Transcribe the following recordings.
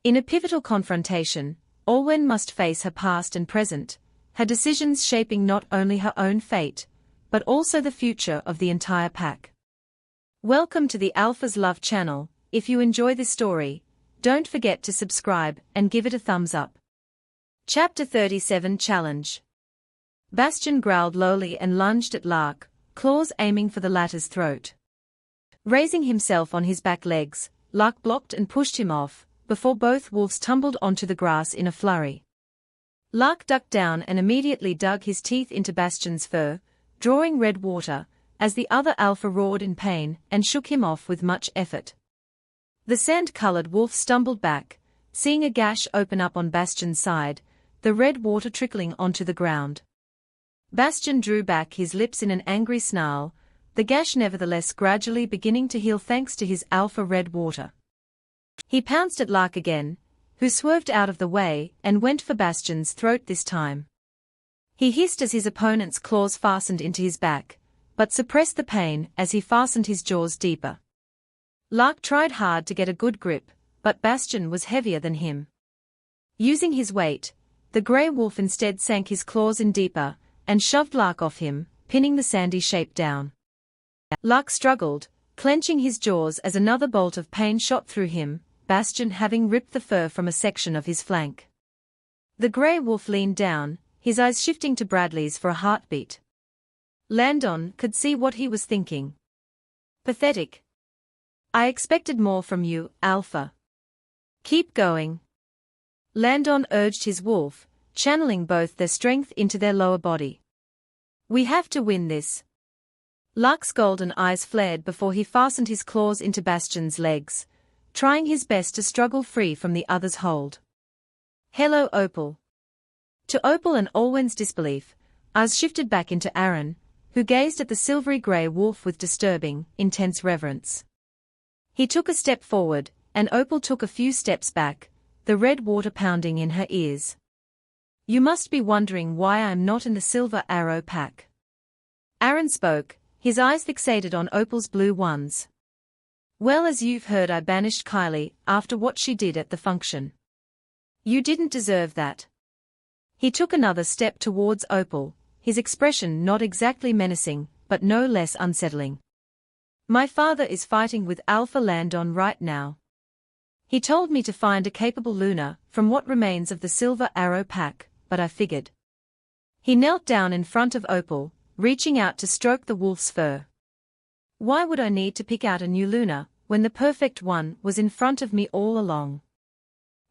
In a pivotal confrontation, Olwen must face her past and present, her decisions shaping not only her own fate, but also the future of the entire pack. Welcome to the Alpha's Love channel. If you enjoy this story, don't forget to subscribe and give it a thumbs up. Chapter 37 Challenge. Bastion growled lowly and lunged at Lark, claws aiming for the latter's throat. Raising himself on his back legs, Lark blocked and pushed him off, before both wolves tumbled onto the grass in a flurry. Lark ducked down and immediately dug his teeth into Bastion's fur, drawing red water, as the other alpha roared in pain and shook him off with much effort. The sand-colored wolf stumbled back, seeing a gash open up on Bastion's side, the red water trickling onto the ground. Bastion drew back his lips in an angry snarl, the gash nevertheless gradually beginning to heal thanks to his alpha red water. He pounced at Lark again, who swerved out of the way and went for Bastion's throat this time. He hissed as his opponent's claws fastened into his back, but suppressed the pain as he fastened his jaws deeper. Lark tried hard to get a good grip, but Bastion was heavier than him. Using his weight, the grey wolf instead sank his claws in deeper, and shoved Lark off him, pinning the sandy shape down. Lark struggled, clenching his jaws as another bolt of pain shot through him, Bastion having ripped the fur from a section of his flank. The grey wolf leaned down, his eyes shifting to Bradley's for a heartbeat. Landon could see what he was thinking. Pathetic. I expected more from you, Alpha. Keep going. Landon urged his wolf, channeling both their strength into their lower body. We have to win this. Lark's golden eyes flared before he fastened his claws into Bastion's legs, trying his best to struggle free from the other's hold. Hello, Opal. To Opal and Olwen's disbelief, eyes shifted back into Aaron, who gazed at the silvery grey wolf with disturbing, intense reverence. He took a step forward, and Opal took a few steps back, the red water pounding in her ears. You must be wondering why I am not in the Silver Arrow pack. Aaron spoke, his eyes fixated on Opal's blue ones. Well, as you've heard, I banished Kylie after what she did at the function. You didn't deserve that. He took another step towards Opal, his expression not exactly menacing, but no less unsettling. My father is fighting with Alpha Landon right now. He told me to find a capable Luna from what remains of the Silver Arrow pack, but I figured. He knelt down in front of Opal, reaching out to stroke the wolf's fur. Why would I need to pick out a new Luna, when the perfect one was in front of me all along?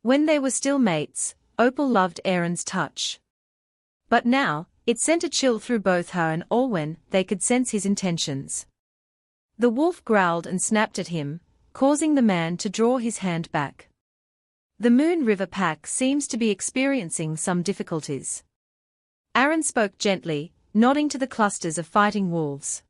When they were still mates, Opal loved Aaron's touch. But now, it sent a chill through both her and Olwen. They could sense his intentions. The wolf growled and snapped at him, causing the man to draw his hand back. The Moon River pack seems to be experiencing some difficulties. Aaron spoke gently, nodding to the clusters of fighting wolves.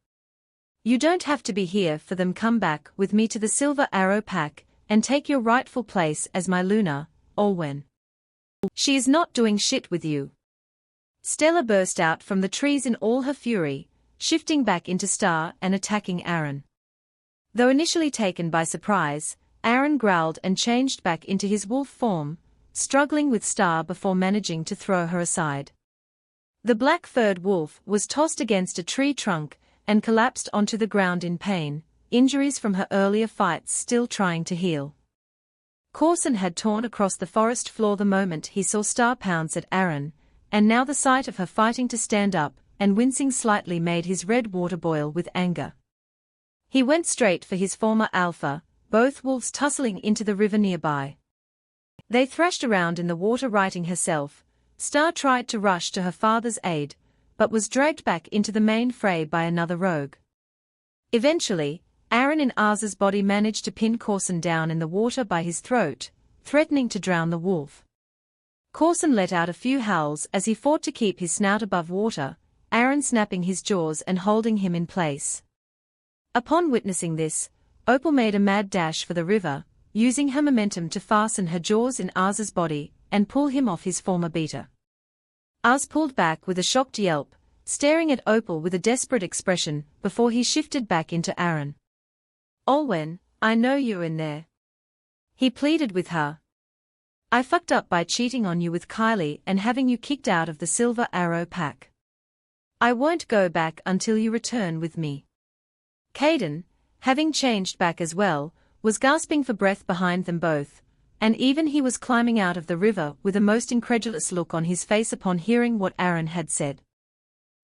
You don't have to be here for them. Come back with me to the Silver Arrow pack, and take your rightful place as my Luna, Olwen. She is not doing shit with you. Stella burst out from the trees in all her fury, shifting back into Star and attacking Aaron. Though initially taken by surprise, Aaron growled and changed back into his wolf form, struggling with Star before managing to throw her aside. The black-furred wolf was tossed against a tree trunk and collapsed onto the ground in pain, injuries from her earlier fights still trying to heal. Corson had torn across the forest floor the moment he saw Star pounce at Aaron, and now the sight of her fighting to stand up and wincing slightly made his red water boil with anger. He went straight for his former alpha, both wolves tussling into the river nearby. They thrashed around in the water righting herself. Star tried to rush to her father's aid, but was dragged back into the main fray by another rogue. Eventually, Aaron in Arz's body managed to pin Corson down in the water by his throat, threatening to drown the wolf. Corson let out a few howls as he fought to keep his snout above water, Aaron snapping his jaws and holding him in place. Upon witnessing this, Opal made a mad dash for the river, using her momentum to fasten her jaws in Arz's body and pull him off his former beater. Arz pulled back with a shocked yelp, staring at Opal with a desperate expression before he shifted back into Aaron. Olwen, I know you're in there. He pleaded with her. I fucked up by cheating on you with Kylie and having you kicked out of the Silver Arrow pack. I won't go back until you return with me. Caden, having changed back as well, was gasping for breath behind them both, and even he was climbing out of the river with a most incredulous look on his face upon hearing what Aaron had said.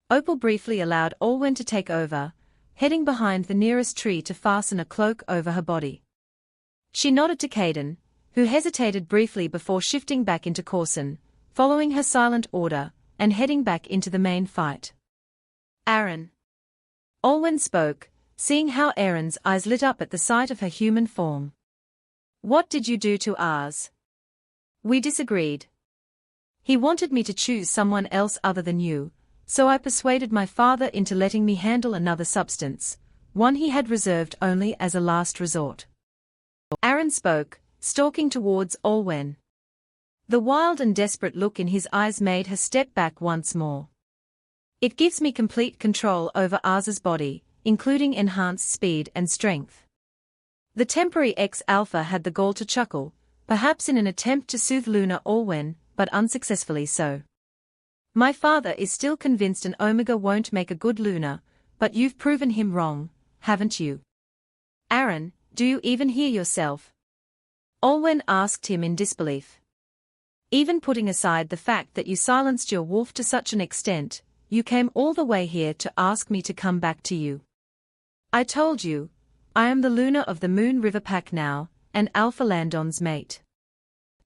Opal briefly allowed Olwen to take over, heading behind the nearest tree to fasten a cloak over her body. She nodded to Caden, who hesitated briefly before shifting back into Corson, following her silent order, and heading back into the main fight. Aaron. Olwen spoke, seeing how Aaron's eyes lit up at the sight of her human form. What did you do to ours? We disagreed. He wanted me to choose someone else other than you, so I persuaded my father into letting me handle another substance, one he had reserved only as a last resort. Aaron spoke, stalking towards Olwen. The wild and desperate look in his eyes made her step back once more. It gives me complete control over Arz's body, including enhanced speed and strength. The temporary ex-alpha had the gall to chuckle, perhaps in an attempt to soothe Luna Olwen, but unsuccessfully so. My father is still convinced an Omega won't make a good Luna, but you've proven him wrong, haven't you? Aaron, do you even hear yourself? Olwen asked him in disbelief. Even putting aside the fact that you silenced your wolf to such an extent, you came all the way here to ask me to come back to you. I told you, I am the Luna of the Moon River Pack now, and Alpha Landon's mate.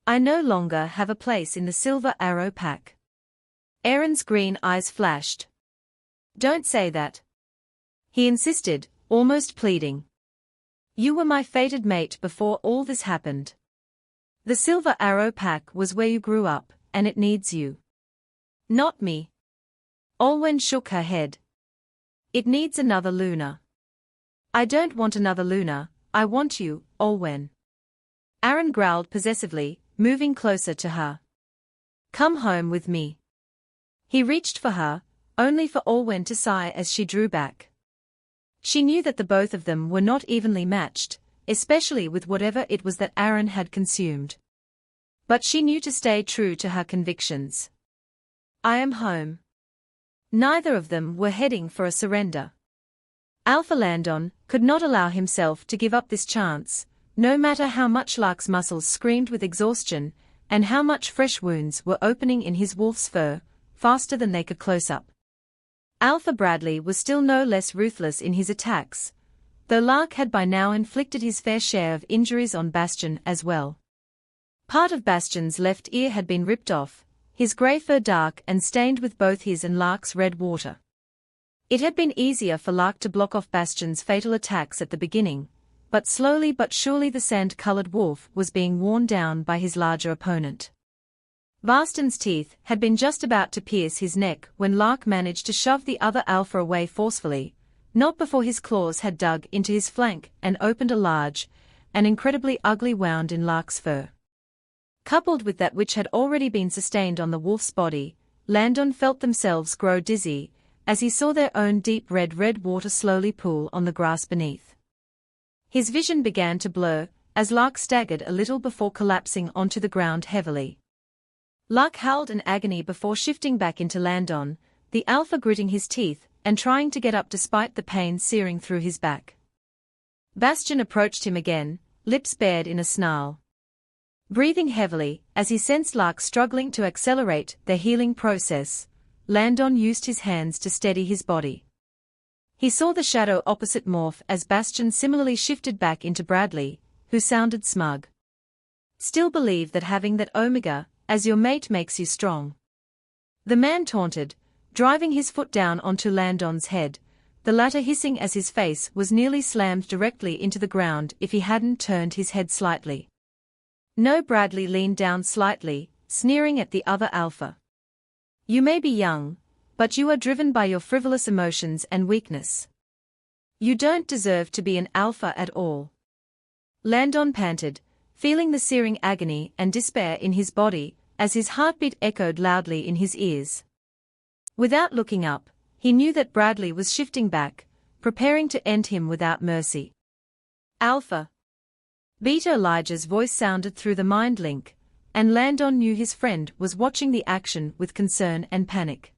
I no longer have a place in the Silver Arrow Pack. Aaron's green eyes flashed. Don't say that. He insisted, almost pleading. You were my fated mate before all this happened. The Silver Arrow Pack was where you grew up, and it needs you. Not me. Olwen shook her head. It needs another Luna. I don't want another Luna, I want you, Olwen. Aaron growled possessively, moving closer to her. Come home with me. He reached for her, only for Olwen to sigh as she drew back. She knew that the both of them were not evenly matched, especially with whatever it was that Aaron had consumed. But she knew to stay true to her convictions. I am home. Neither of them were heading for a surrender. Alpha Landon could not allow himself to give up this chance, no matter how much Lark's muscles screamed with exhaustion, and how much fresh wounds were opening in his wolf's fur, faster than they could close up. Alpha Bradley was still no less ruthless in his attacks, though Lark had by now inflicted his fair share of injuries on Bastion as well. Part of Bastion's left ear had been ripped off, his grey fur dark and stained with both his and Lark's red water. It had been easier for Lark to block off Bastion's fatal attacks at the beginning, but slowly but surely the sand-colored wolf was being worn down by his larger opponent. Bastion's teeth had been just about to pierce his neck when Lark managed to shove the other alpha away forcefully, not before his claws had dug into his flank and opened a large, and incredibly ugly wound in Lark's fur. Coupled with that which had already been sustained on the wolf's body, Landon felt themselves grow dizzy, as he saw their own deep red water slowly pool on the grass beneath. His vision began to blur, as Lark staggered a little before collapsing onto the ground heavily. Lark howled in agony before shifting back into Landon, the alpha gritting his teeth and trying to get up despite the pain searing through his back. Bastion approached him again, lips bared in a snarl. Breathing heavily, as he sensed Lark struggling to accelerate their healing process, Landon used his hands to steady his body. He saw the shadow opposite morph as Bastion similarly shifted back into Bradley, who sounded smug. Still believe that having that Omega as your mate makes you strong. The man taunted, driving his foot down onto Landon's head, the latter hissing as his face was nearly slammed directly into the ground if he hadn't turned his head slightly. No, Bradley leaned down slightly, sneering at the other alpha. You may be young, but you are driven by your frivolous emotions and weakness. You don't deserve to be an alpha at all. Landon panted, feeling the searing agony and despair in his body, as his heartbeat echoed loudly in his ears. Without looking up, he knew that Bradley was shifting back, preparing to end him without mercy. Alpha. Beta Elijah's voice sounded through the mind link, and Landon knew his friend was watching the action with concern and panic.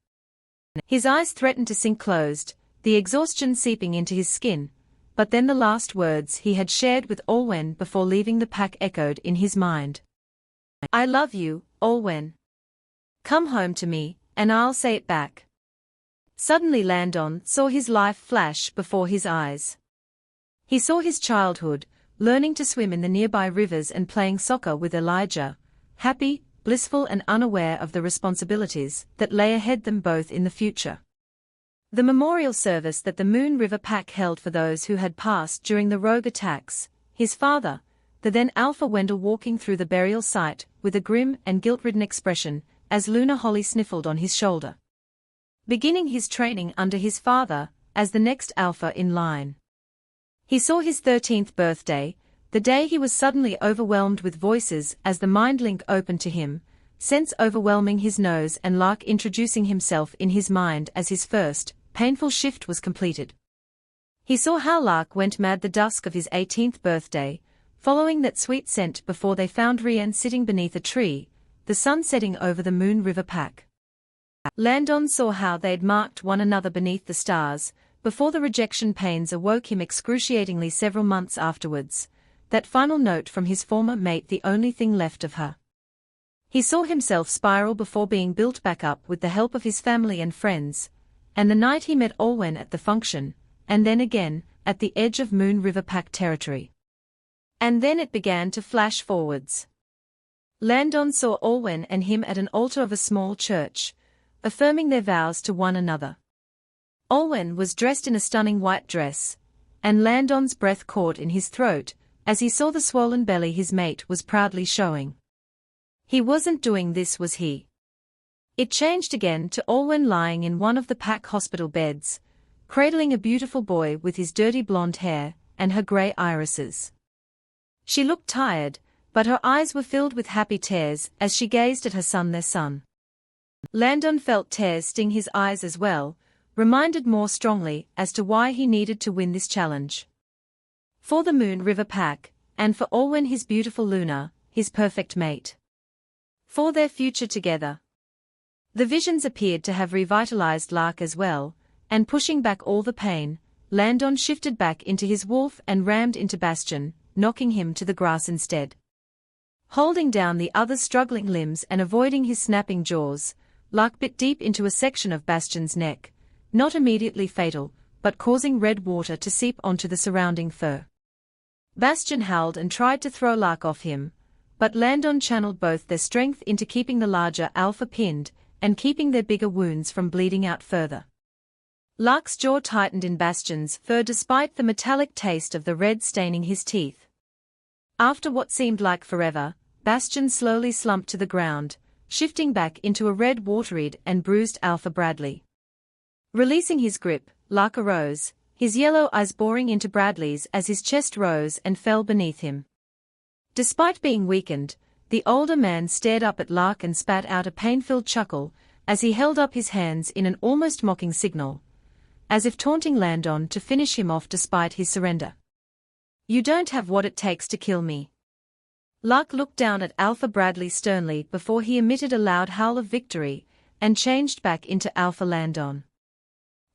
His eyes threatened to sink closed, the exhaustion seeping into his skin, but then the last words he had shared with Olwen before leaving the pack echoed in his mind. "I love you, Olwen. Come home to me, and I'll say it back." Suddenly Landon saw his life flash before his eyes. He saw his childhood, learning to swim in the nearby rivers and playing soccer with Elijah, happy, blissful and unaware of the responsibilities that lay ahead them both in the future. The memorial service that the Moon River Pack held for those who had passed during the rogue attacks, his father, the then Alpha Wendell, walking through the burial site with a grim and guilt-ridden expression as Luna Holly sniffled on his shoulder. Beginning his training under his father as the next Alpha in line. He saw his 13th birthday, the day he was suddenly overwhelmed with voices as the mind link opened to him, sense overwhelming his nose and Lark introducing himself in his mind as his first, painful shift was completed. He saw how Lark went mad the dusk of his 18th birthday, following that sweet scent before they found Rian sitting beneath a tree, the sun setting over the Moon River Pack. Landon saw how they'd marked one another beneath the stars, before the rejection pains awoke him excruciatingly several months afterwards, that final note from his former mate, the only thing left of her. He saw himself spiral before being built back up with the help of his family and friends, and the night he met Olwen at the function, and then again, at the edge of Moon River Pack territory. And then it began to flash forwards. Landon saw Olwen and him at an altar of a small church, affirming their vows to one another. Olwen was dressed in a stunning white dress, and Landon's breath caught in his throat as he saw the swollen belly his mate was proudly showing. He wasn't doing this, was he? It changed again to Olwen lying in one of the pack hospital beds, cradling a beautiful boy with his dirty blonde hair and her grey irises. She looked tired, but her eyes were filled with happy tears as she gazed at her son, their son. Landon felt tears sting his eyes as well, reminded more strongly as to why he needed to win this challenge. For the Moon River Pack, and for Olwen, his beautiful Luna, his perfect mate. For their future together. The visions appeared to have revitalized Lark as well, and pushing back all the pain, Landon shifted back into his wolf and rammed into Bastion, knocking him to the grass instead. Holding down the other's struggling limbs and avoiding his snapping jaws, Lark bit deep into a section of Bastion's neck, not immediately fatal, but causing red water to seep onto the surrounding fur. Bastion howled and tried to throw Lark off him, but Landon channeled both their strength into keeping the larger Alpha pinned and keeping their bigger wounds from bleeding out further. Lark's jaw tightened in Bastion's fur despite the metallic taste of the red staining his teeth. After what seemed like forever, Bastion slowly slumped to the ground, shifting back into a red water-eyed and bruised Alpha Bradley. Releasing his grip, Lark arose, his yellow eyes boring into Bradley's as his chest rose and fell beneath him. Despite being weakened, the older man stared up at Lark and spat out a pain-filled chuckle as he held up his hands in an almost mocking signal, as if taunting Landon to finish him off despite his surrender. "You don't have what it takes to kill me." Lark looked down at Alpha Bradley sternly before he emitted a loud howl of victory and changed back into Alpha Landon.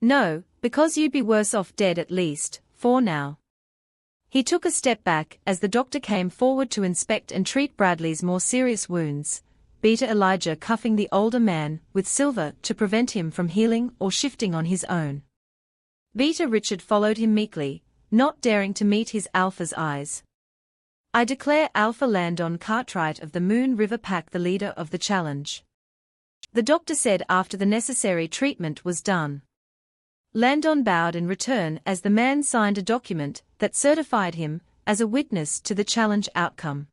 "No, because you'd be worse off dead at least, for now." He took a step back as the doctor came forward to inspect and treat Bradley's more serious wounds, Beta Elijah cuffing the older man with silver to prevent him from healing or shifting on his own. Beta Richard followed him meekly, not daring to meet his Alpha's eyes. "I declare Alpha Landon Cartwright of the Moon River Pack the leader of the challenge," the doctor said after the necessary treatment was done. Landon bowed in return as the man signed a document that certified him as a witness to the challenge outcome.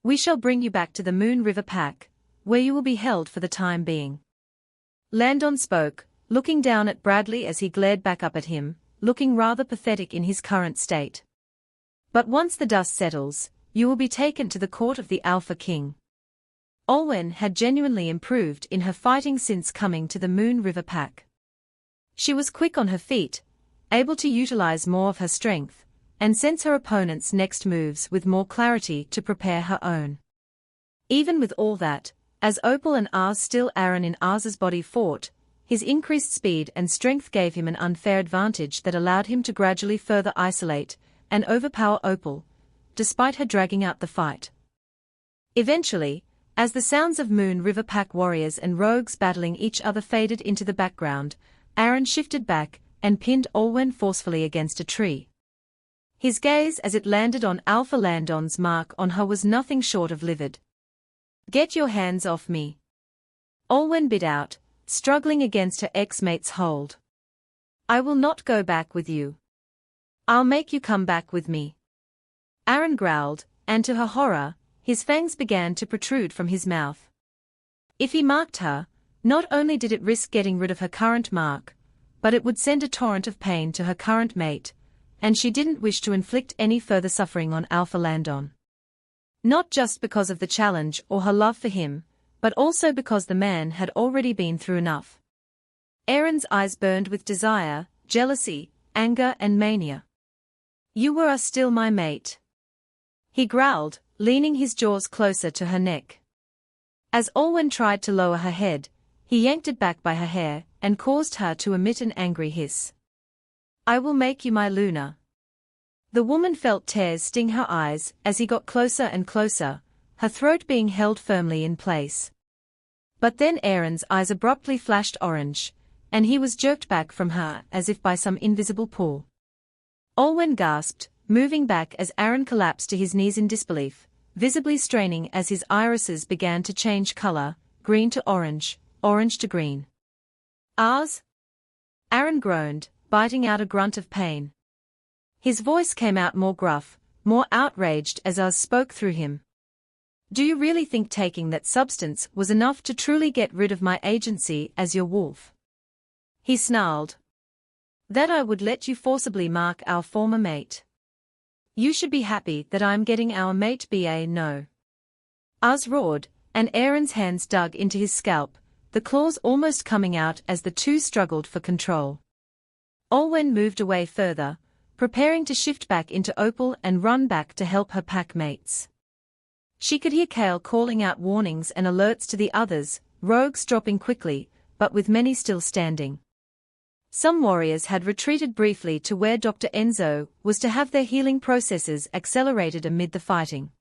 "We shall bring you back to the Moon River Pack, where you will be held for the time being." Landon spoke, looking down at Bradley as he glared back up at him, looking rather pathetic in his current state. "But once the dust settles, you will be taken to the court of the Alpha King." Olwen had genuinely improved in her fighting since coming to the Moon River Pack. She was quick on her feet, able to utilize more of her strength, and sense her opponent's next moves with more clarity to prepare her own. Even with all that, as Opal and Ars still Aaron in Ars's body fought, his increased speed and strength gave him an unfair advantage that allowed him to gradually further isolate and overpower Opal, despite her dragging out the fight. Eventually, as the sounds of Moon River Pack warriors and rogues battling each other faded into the background, Aaron shifted back and pinned Olwen forcefully against a tree. His gaze as it landed on Alpha Landon's mark on her was nothing short of livid. "Get your hands off me," Olwen bit out, struggling against her ex-mate's hold. "I will not go back with you. I'll make you come back with me." Aaron growled, and to her horror, his fangs began to protrude from his mouth. If he marked her, not only did it risk getting rid of her current mark, but it would send a torrent of pain to her current mate, and she didn't wish to inflict any further suffering on Alpha Landon. Not just because of the challenge or her love for him, but also because the man had already been through enough. Aaron's eyes burned with desire, jealousy, anger and mania. "You are still my mate," he growled, leaning his jaws closer to her neck. As Olwen tried to lower her head, he yanked it back by her hair and caused her to emit an angry hiss. "I will make you my Luna." The woman felt tears sting her eyes as he got closer and closer, her throat being held firmly in place. But then Aaron's eyes abruptly flashed orange, and he was jerked back from her as if by some invisible pull. Olwen gasped, moving back as Aaron collapsed to his knees in disbelief, visibly straining as his irises began to change color, green to orange, orange to green. "Ars?" Aaron groaned, biting out a grunt of pain. His voice came out more gruff, more outraged as Ars spoke through him. "Do you really think taking that substance was enough to truly get rid of my agency as your wolf?" He snarled. "That I would let you forcibly mark our former mate. You should be happy that I'm getting our mate no." Ars roared, and Aaron's hands dug into his scalp, the claws almost coming out as the two struggled for control. Olwen moved away further, preparing to shift back into Opal and run back to help her pack mates. She could hear Kale calling out warnings and alerts to the others, rogues dropping quickly, but with many still standing. Some warriors had retreated briefly to where Dr. Enzo was to have their healing processes accelerated amid the fighting.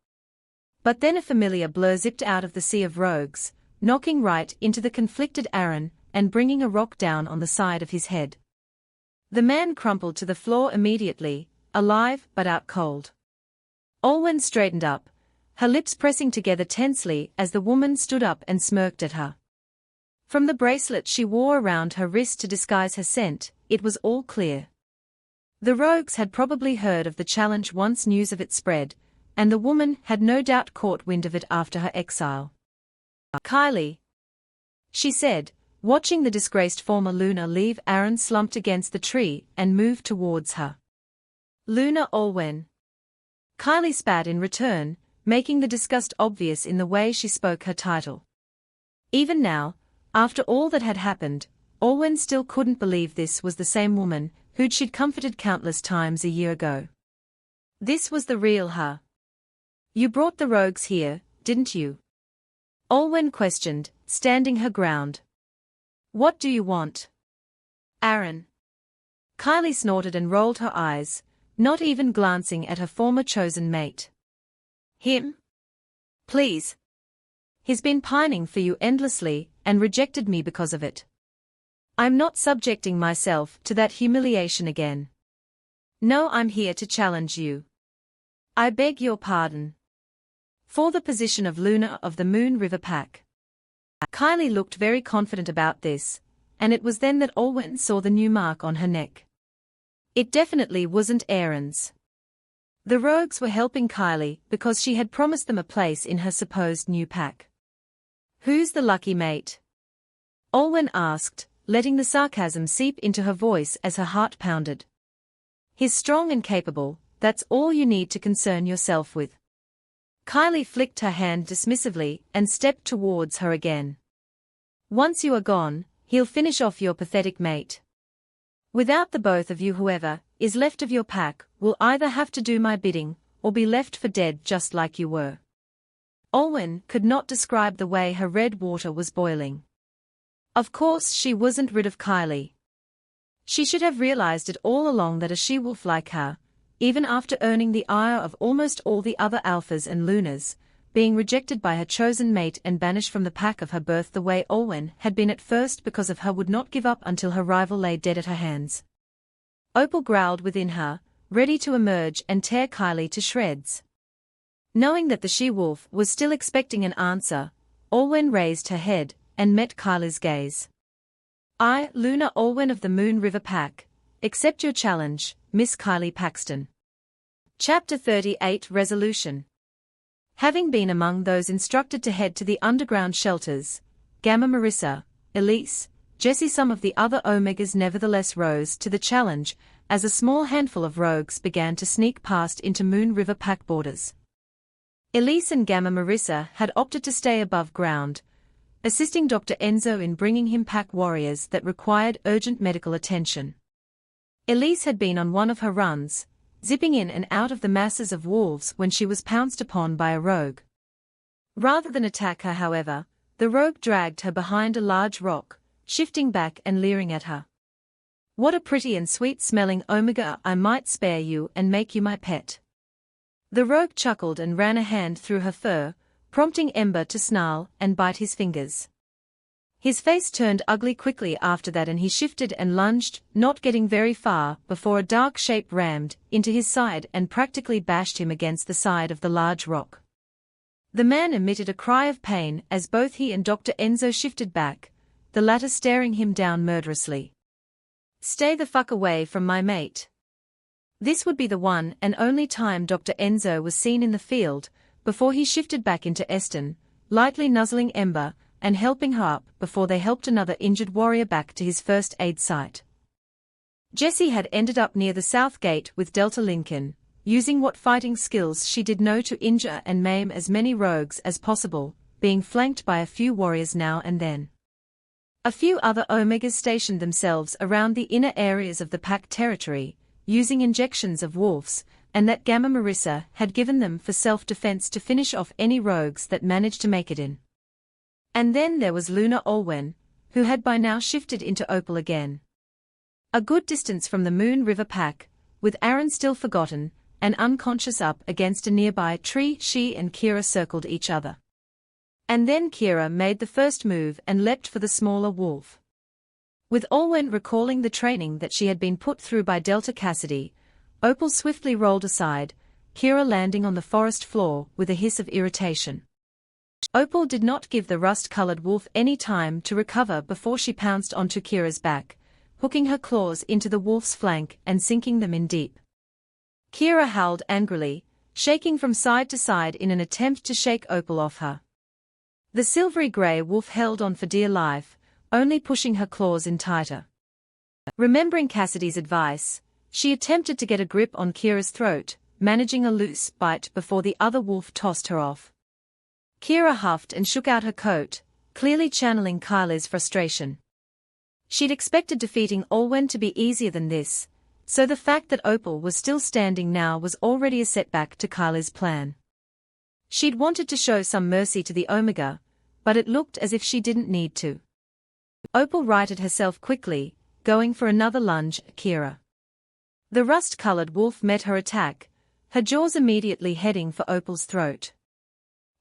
But then a familiar blur zipped out of the sea of rogues, knocking right into the conflicted Aaron and bringing a rock down on the side of his head. The man crumpled to the floor immediately, alive but out cold. Olwen straightened up, her lips pressing together tensely as the woman stood up and smirked at her. From the bracelet she wore around her wrist to disguise her scent, it was all clear. The rogues had probably heard of the challenge once news of it spread, and the woman had no doubt caught wind of it after her exile. "Kylie," she said, watching the disgraced former Luna leave Aaron slumped against the tree and move towards her. "Luna Olwen." Kylie spat in return, making the disgust obvious in the way she spoke her title. Even now, after all that had happened, Olwen still couldn't believe this was the same woman who'd she'd comforted countless times a year ago. This was the real her. "You brought the rogues here, didn't you?" Olwen questioned, standing her ground. "What do you want?" "Aaron." Kylie snorted and rolled her eyes, not even glancing at her former chosen mate. "Him? Please. He's been pining for you endlessly, and rejected me because of it. I'm not subjecting myself to that humiliation again. No, I'm here to challenge you. I beg your pardon. For the position of Luna of the Moon River Pack." Kylie looked very confident about this, and it was then that Olwen saw the new mark on her neck. It definitely wasn't Aaron's. The rogues were helping Kylie because she had promised them a place in her supposed new pack. "Who's the lucky mate?" Olwen asked, letting the sarcasm seep into her voice as her heart pounded. "He's strong and capable, that's all you need to concern yourself with." Kylie flicked her hand dismissively and stepped towards her again. "Once you are gone, he'll finish off your pathetic mate. Without the both of you, whoever is left of your pack will either have to do my bidding or be left for dead just like you were." Olwen could not describe the way her red water was boiling. Of course she wasn't rid of Kylie. She should have realized it all along that a she-wolf like her, even after earning the ire of almost all the other alphas and lunars, being rejected by her chosen mate and banished from the pack of her birth the way Olwen had been at first because of her, would not give up until her rival lay dead at her hands. Opal growled within her, ready to emerge and tear Kylie to shreds. Knowing that the she-wolf was still expecting an answer, Olwen raised her head and met Kylie's gaze. "I, Luna Olwen of the Moon River Pack, accept your challenge, Miss Kylie Paxton." Chapter 38 Resolution. Having been among those instructed to head to the underground shelters, Gamma Marissa, Elise, Jessie, some of the other Omegas nevertheless rose to the challenge as a small handful of rogues began to sneak past into Moon River Pack borders. Elise and Gamma Marissa had opted to stay above ground, assisting Dr. Enzo in bringing him pack warriors that required urgent medical attention. Elise had been on one of her runs, zipping in and out of the masses of wolves when she was pounced upon by a rogue. Rather than attack her, however, the rogue dragged her behind a large rock, shifting back and leering at her. "What a pretty and sweet-smelling Omega, I might spare you and make you my pet." The rogue chuckled and ran a hand through her fur, prompting Ember to snarl and bite his fingers. His face turned ugly quickly after that, and he shifted and lunged, not getting very far before a dark shape rammed into his side and practically bashed him against the side of the large rock. The man emitted a cry of pain as both he and Dr. Enzo shifted back, the latter staring him down murderously. "Stay the fuck away from my mate." This would be the one and only time Dr. Enzo was seen in the field, before he shifted back into Eston, lightly nuzzling Ember and helping her up before they helped another injured warrior back to his first aid site. Jessie had ended up near the south gate with Delta Lincoln, using what fighting skills she did know to injure and maim as many rogues as possible, being flanked by a few warriors now and then. A few other Omegas stationed themselves around the inner areas of the pack territory, using injections of wolves, and that Gamma Marissa had given them for self-defense to finish off any rogues that managed to make it in. And then there was Luna Olwen, who had by now shifted into Opal again. A good distance from the Moon River Pack, with Aaron still forgotten and unconscious up against a nearby tree, she and Kira circled each other. And then Kira made the first move and leapt for the smaller wolf. With Olwen recalling the training that she had been put through by Delta Cassidy, Opal swiftly rolled aside, Kira landing on the forest floor with a hiss of irritation. Opal did not give the rust-colored wolf any time to recover before she pounced onto Kira's back, hooking her claws into the wolf's flank and sinking them in deep. Kira howled angrily, shaking from side to side in an attempt to shake Opal off her. The silvery grey wolf held on for dear life, only pushing her claws in tighter. Remembering Cassidy's advice, she attempted to get a grip on Kira's throat, managing a loose bite before the other wolf tossed her off. Kira huffed and shook out her coat, clearly channeling Kylie's frustration. She'd expected defeating Olwen to be easier than this, so the fact that Opal was still standing now was already a setback to Kylie's plan. She'd wanted to show some mercy to the Omega, but it looked as if she didn't need to. Opal righted herself quickly, going for another lunge at Kira. The rust-colored wolf met her attack, her jaws immediately heading for Opal's throat.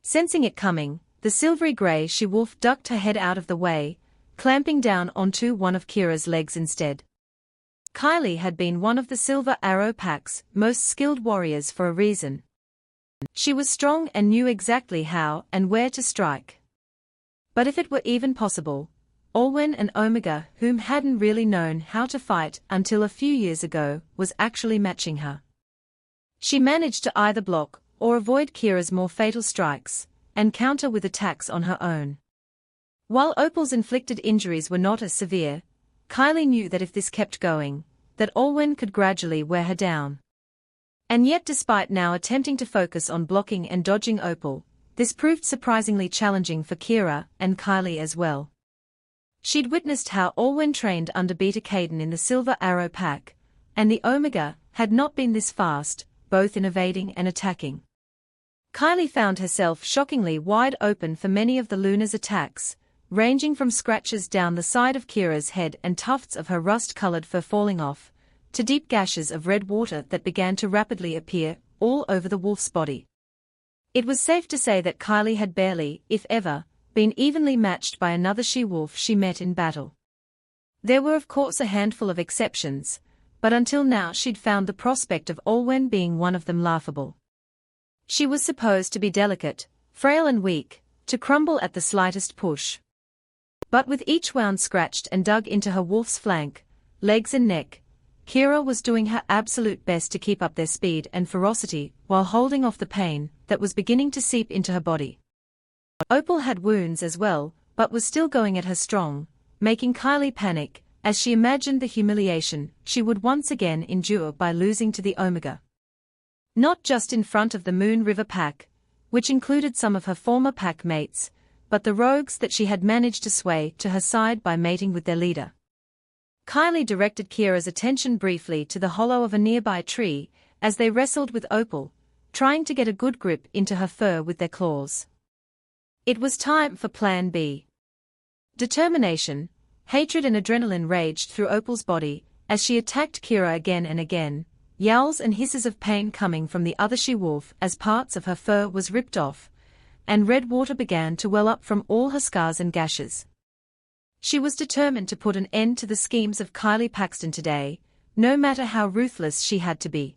Sensing it coming, the silvery grey she-wolf ducked her head out of the way, clamping down onto one of Kira's legs instead. Kylie had been one of the Silver Arrow Pack's most skilled warriors for a reason. She was strong and knew exactly how and where to strike. But if it were even possible, Olwen and Omega, whom hadn't really known how to fight until a few years ago, was actually matching her. She managed to either block or avoid Kira's more fatal strikes, and counter with attacks on her own. While Opal's inflicted injuries were not as severe, Kylie knew that if this kept going, that Olwen could gradually wear her down. And yet, despite now attempting to focus on blocking and dodging Opal, this proved surprisingly challenging for Kira and Kylie as well. She'd witnessed how Olwen trained under Beta-Caden in the Silver Arrow Pack, and the Omega had not been this fast, both in evading and attacking. Kylie found herself shockingly wide open for many of the Luna's attacks, ranging from scratches down the side of Kira's head and tufts of her rust-colored fur falling off, to deep gashes of red water that began to rapidly appear all over the wolf's body. It was safe to say that Kylie had barely, if ever, been evenly matched by another she-wolf she met in battle. There were of course a handful of exceptions, but until now she'd found the prospect of Olwen being one of them laughable. She was supposed to be delicate, frail and weak, to crumble at the slightest push. But with each wound scratched and dug into her wolf's flank, legs and neck, Kira was doing her absolute best to keep up their speed and ferocity while holding off the pain that was beginning to seep into her body. Opal had wounds as well, but was still going at her strong, making Kylie panic as she imagined the humiliation she would once again endure by losing to the Omega. Not just in front of the Moon River pack, which included some of her former pack mates, but the rogues that she had managed to sway to her side by mating with their leader. Kylie directed Kira's attention briefly to the hollow of a nearby tree as they wrestled with Opal, trying to get a good grip into her fur with their claws. It was time for Plan B. Determination, hatred and adrenaline raged through Opal's body as she attacked Kira again and again, yowls and hisses of pain coming from the other she-wolf as parts of her fur was ripped off, and red water began to well up from all her scars and gashes. She was determined to put an end to the schemes of Kylie Paxton today, no matter how ruthless she had to be.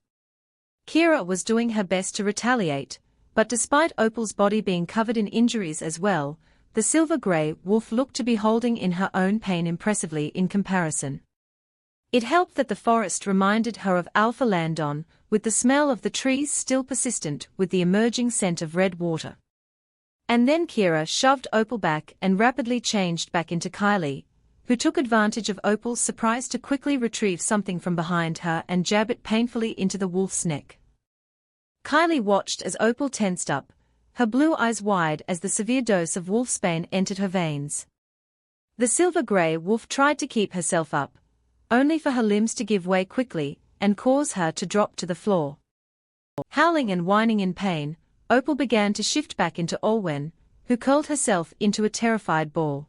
Kira was doing her best to retaliate, but despite Opal's body being covered in injuries as well, the silver-grey wolf looked to be holding in her own pain impressively in comparison. It helped that the forest reminded her of Alpha Landon, with the smell of the trees still persistent with the emerging scent of red water. And then Kira shoved Opal back and rapidly changed back into Kylie, who took advantage of Opal's surprise to quickly retrieve something from behind her and jab it painfully into the wolf's neck. Kylie watched as Opal tensed up, her blue eyes wide as the severe dose of wolfsbane entered her veins. The silver-grey wolf tried to keep herself up, only for her limbs to give way quickly and cause her to drop to the floor. Howling and whining in pain, Opal began to shift back into Olwen, who curled herself into a terrified ball.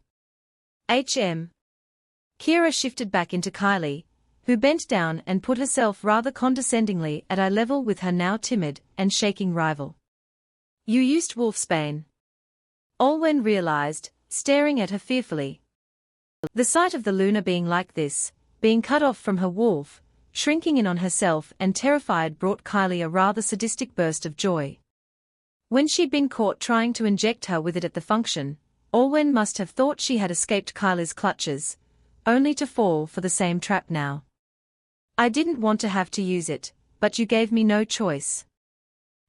Kira shifted back into Kylie, who bent down and put herself rather condescendingly at eye level with her now timid and shaking rival. You used wolfsbane. Olwen realized, staring at her fearfully. The sight of the Luna being like this, being cut off from her wolf, shrinking in on herself and terrified brought Kylie a rather sadistic burst of joy. When she'd been caught trying to inject her with it at the function, Olwen must have thought she had escaped Kylie's clutches, only to fall for the same trap now. I didn't want to have to use it, but you gave me no choice.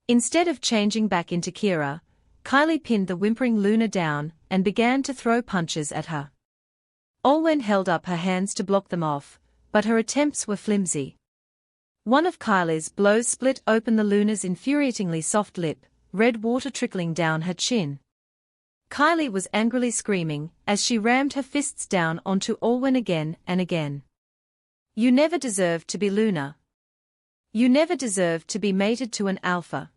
Instead of changing back into Kira, Kylie pinned the whimpering Luna down and began to throw punches at her. Olwen held up her hands to block them off, but her attempts were flimsy. One of Kylie's blows split open the Luna's infuriatingly soft lip, red water trickling down her chin. Kylie was angrily screaming as she rammed her fists down onto Olwen again and again. You never deserved to be Luna. You never deserved to be mated to an alpha.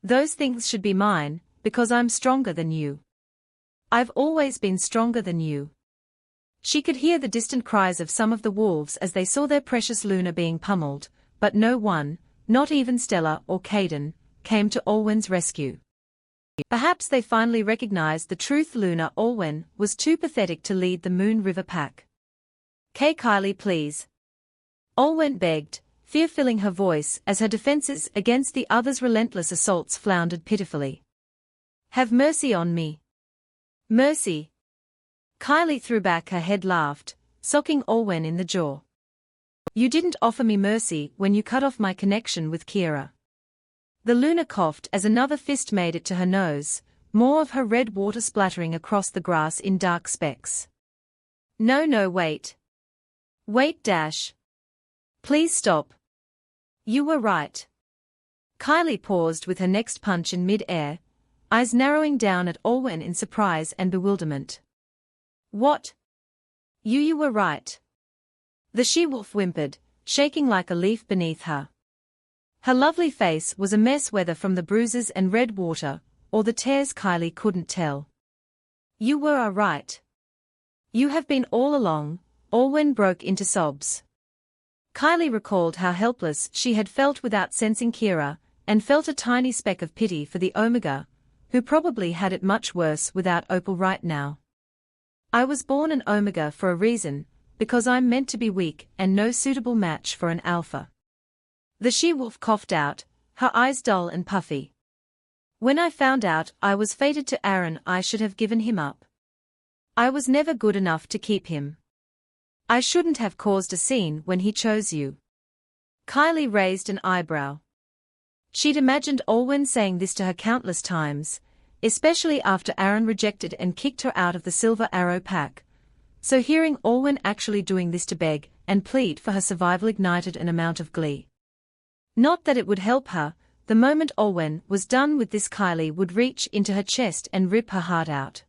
Those things should be mine, because I'm stronger than you. I've always been stronger than you. She could hear the distant cries of some of the wolves as they saw their precious Luna being pummeled, but no one, not even Stella or Caden, came to Olwen's rescue. Perhaps they finally recognized the truth. Luna Olwen was too pathetic to lead the Moon River pack. Kylie, please. Olwen begged, fear filling her voice as her defenses against the other's relentless assaults floundered pitifully. Have mercy on me. Mercy. Kylie threw back her head, laughed, socking Olwen in the jaw. You didn't offer me mercy when you cut off my connection with Kira. The Luna coughed as another fist made it to her nose, more of her red water splattering across the grass in dark specks. No, wait. Wait, Dash. Please stop. You were right. Kylie paused with her next punch in mid-air, eyes narrowing down at Olwen in surprise and bewilderment. What? You were right. The she-wolf whimpered, shaking like a leaf beneath her. Her lovely face was a mess, whether from the bruises and red water, or the tears. Kylie couldn't tell. "You were right. You have been all along," Alwyn broke into sobs. Kylie recalled how helpless she had felt without sensing Kira, and felt a tiny speck of pity for the Omega, who probably had it much worse without Opal right now. "I was born an Omega for a reason, because I'm meant to be weak and no suitable match for an Alpha." The she-wolf coughed out, her eyes dull and puffy. "When I found out I was fated to Aaron, I should have given him up. I was never good enough to keep him. I shouldn't have caused a scene when he chose you." Kylie raised an eyebrow. She'd imagined Alwyn saying this to her countless times, especially after Aaron rejected and kicked her out of the Silver Arrow pack. So hearing Alwyn actually doing this to beg and plead for her survival ignited an amount of glee. Not that it would help her. The moment Alwyn was done with this, Kylie would reach into her chest and rip her heart out.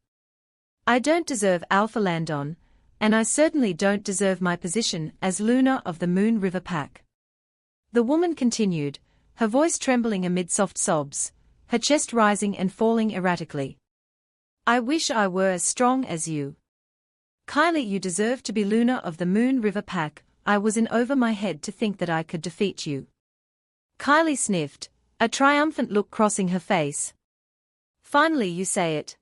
"I don't deserve Alpha Landon, and I certainly don't deserve my position as Luna of the Moon River Pack." The woman continued, her voice trembling amid soft sobs, her chest rising and falling erratically. "I wish I were as strong as you. Kylie, you deserve to be Luna of the Moon River Pack. I was in over my head to think that I could defeat you." Kylie sniffed, a triumphant look crossing her face. "Finally you say it."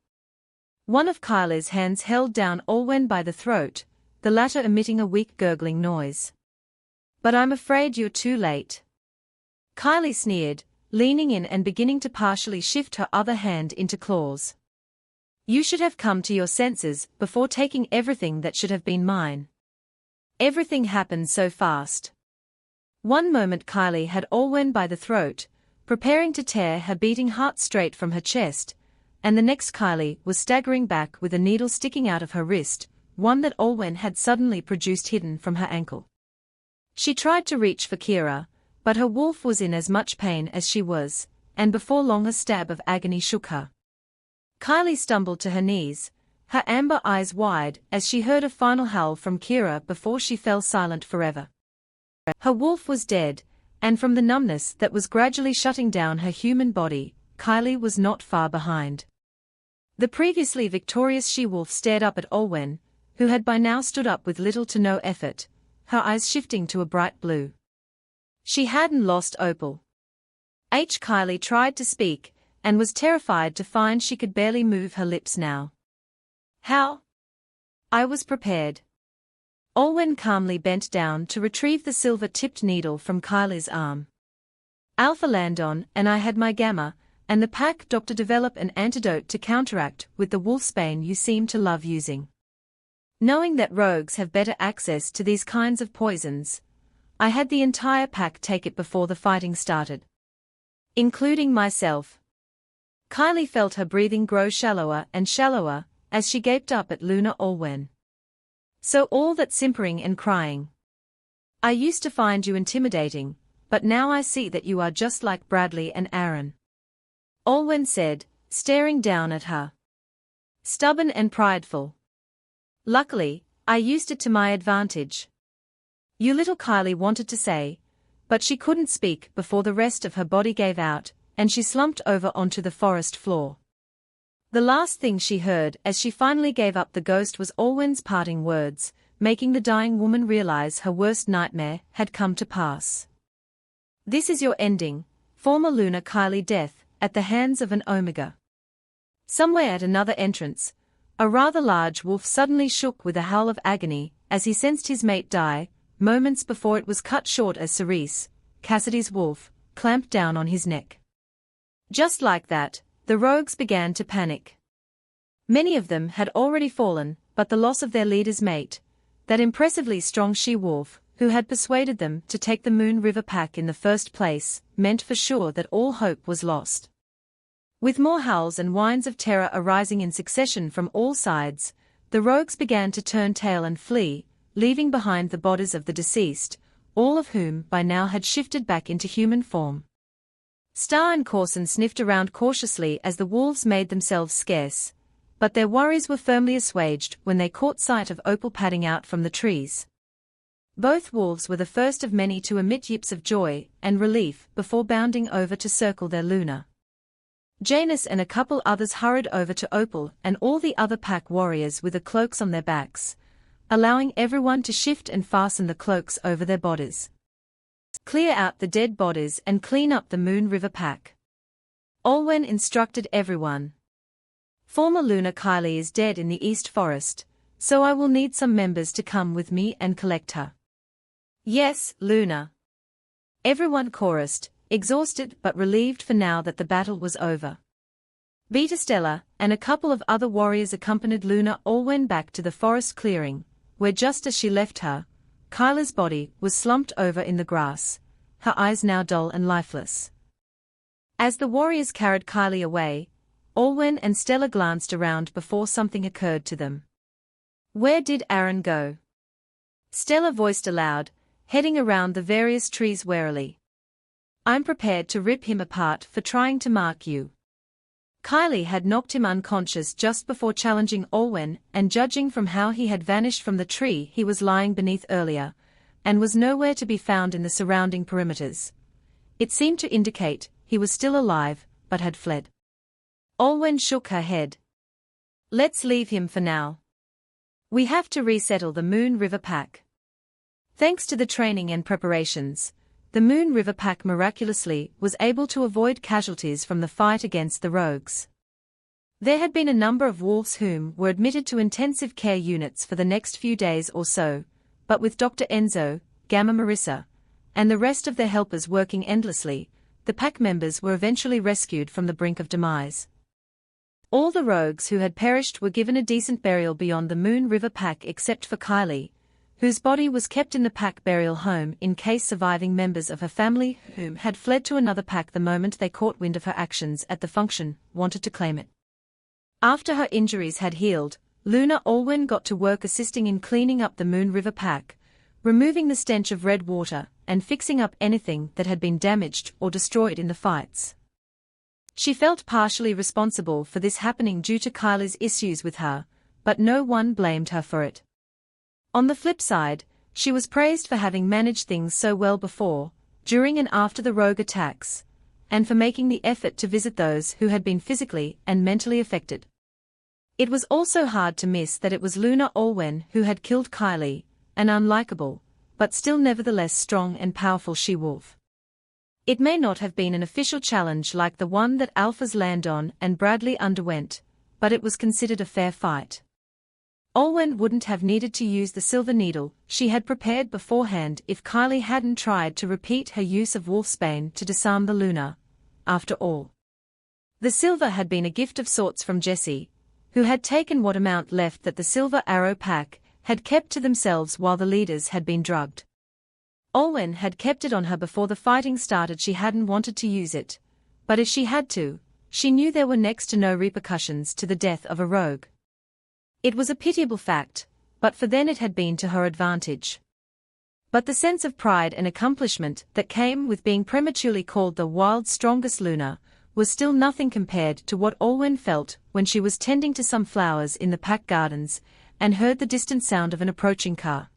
One of Kylie's hands held down Alwyn by the throat, the latter emitting a weak gurgling noise. "But I'm afraid you're too late." Kylie sneered, leaning in and beginning to partially shift her other hand into claws. "You should have come to your senses before taking everything that should have been mine. Everything happened so fast." One moment Kylie had Alwyn by the throat, preparing to tear her beating heart straight from her chest, and the next Kylie was staggering back with a needle sticking out of her wrist, one that Alwyn had suddenly produced hidden from her ankle. She tried to reach for Kira, but her wolf was in as much pain as she was, and before long a stab of agony shook her. Kylie stumbled to her knees, her amber eyes wide as she heard a final howl from Kira before she fell silent forever. Her wolf was dead, and from the numbness that was gradually shutting down her human body, Kylie was not far behind. The previously victorious she-wolf stared up at Alwyn, who had by now stood up with little to no effort, her eyes shifting to a bright blue. She hadn't lost Opal. Kylie tried to speak, and was terrified to find she could barely move her lips now. "How?" "I was prepared." Alwyn calmly bent down to retrieve the silver-tipped needle from Kylie's arm. "Alpha Landon and I had my gamma, and the pack doctor develop an antidote to counteract with the wolfsbane you seem to love using. Knowing that rogues have better access to these kinds of poisons, I had the entire pack take it before the fighting started. Including myself." Kylie felt her breathing grow shallower and shallower as she gaped up at Luna Alwyn. "So all that simpering and crying. I used to find you intimidating, but now I see that you are just like Bradley and Aaron," Alwyn said, staring down at her. "Stubborn and prideful. Luckily, I used it to my advantage." "You little," Kylie wanted to say, but she couldn't speak before the rest of her body gave out, and she slumped over onto the forest floor. The last thing she heard as she finally gave up the ghost was Alwyn's parting words, making the dying woman realize her worst nightmare had come to pass. "This is your ending, former Luna Kylie, death at the hands of an Omega." Somewhere at another entrance, a rather large wolf suddenly shook with a howl of agony as he sensed his mate die, moments before it was cut short as Cerise, Cassidy's wolf, clamped down on his neck. Just like that, the rogues began to panic. Many of them had already fallen, but the loss of their leader's mate, that impressively strong she-wolf, who had persuaded them to take the Moon River Pack in the first place, meant for sure that all hope was lost. With more howls and whines of terror arising in succession from all sides, the rogues began to turn tail and flee, leaving behind the bodies of the deceased, all of whom by now had shifted back into human form. Star and Corson sniffed around cautiously as the wolves made themselves scarce, but their worries were firmly assuaged when they caught sight of Opal padding out from the trees. Both wolves were the first of many to emit yips of joy and relief before bounding over to circle their Luna. Janus and a couple others hurried over to Opal and all the other pack warriors with the cloaks on their backs, allowing everyone to shift and fasten the cloaks over their bodies. Clear out the dead bodies and clean up the Moon River pack. Olwen instructed everyone. Former Luna Kylie is dead in the East Forest, so I will need some members to come with me and collect her. Yes, Luna. Everyone chorused, exhausted but relieved for now that the battle was over. Betrayal and a couple of other warriors accompanied Luna Olwen back to the forest clearing, where just as she left her, Kyla's body was slumped over in the grass, her eyes now dull and lifeless. As the warriors carried Kylie away, Olwen and Stella glanced around before something occurred to them. Where did Aaron go? Stella voiced aloud, heading around the various trees warily. I'm prepared to rip him apart for trying to mark you. Kylie had knocked him unconscious just before challenging Olwen, and judging from how he had vanished from the tree he was lying beneath earlier, and was nowhere to be found in the surrounding perimeters, it seemed to indicate he was still alive, but had fled. Olwen shook her head. Let's leave him for now. We have to resettle the Moon River pack. Thanks to the training and preparations, the Moon River pack miraculously was able to avoid casualties from the fight against the rogues. There had been a number of wolves whom were admitted to intensive care units for the next few days or so, but with Dr. Enzo, Gamma Marissa, and the rest of their helpers working endlessly, the pack members were eventually rescued from the brink of demise. All the rogues who had perished were given a decent burial beyond the Moon River pack except for Kylie, whose body was kept in the pack burial home in case surviving members of her family whom had fled to another pack the moment they caught wind of her actions at the function wanted to claim it. After her injuries had healed, Luna Olwen got to work assisting in cleaning up the Moon River pack, removing the stench of red water and fixing up anything that had been damaged or destroyed in the fights. She felt partially responsible for this happening due to Kylie's issues with her, but no one blamed her for it. On the flip side, she was praised for having managed things so well before, during and after the rogue attacks, and for making the effort to visit those who had been physically and mentally affected. It was also hard to miss that it was Luna Olwen who had killed Kylie, an unlikable, but still nevertheless strong and powerful she-wolf. It may not have been an official challenge like the one that Alphas Landon and Bradley underwent, but it was considered a fair fight. Olwen wouldn't have needed to use the silver needle she had prepared beforehand if Kylie hadn't tried to repeat her use of wolfsbane to disarm the Luna, after all. The silver had been a gift of sorts from Jesse, who had taken what amount left that the Silver Arrow pack had kept to themselves while the leaders had been drugged. Olwen had kept it on her before the fighting started. She hadn't wanted to use it, but if she had to, she knew there were next to no repercussions to the death of a rogue. It was a pitiable fact, but for then it had been to her advantage. But the sense of pride and accomplishment that came with being prematurely called the world's strongest Luna was still nothing compared to what Olwen felt when she was tending to some flowers in the pack gardens and heard the distant sound of an approaching car.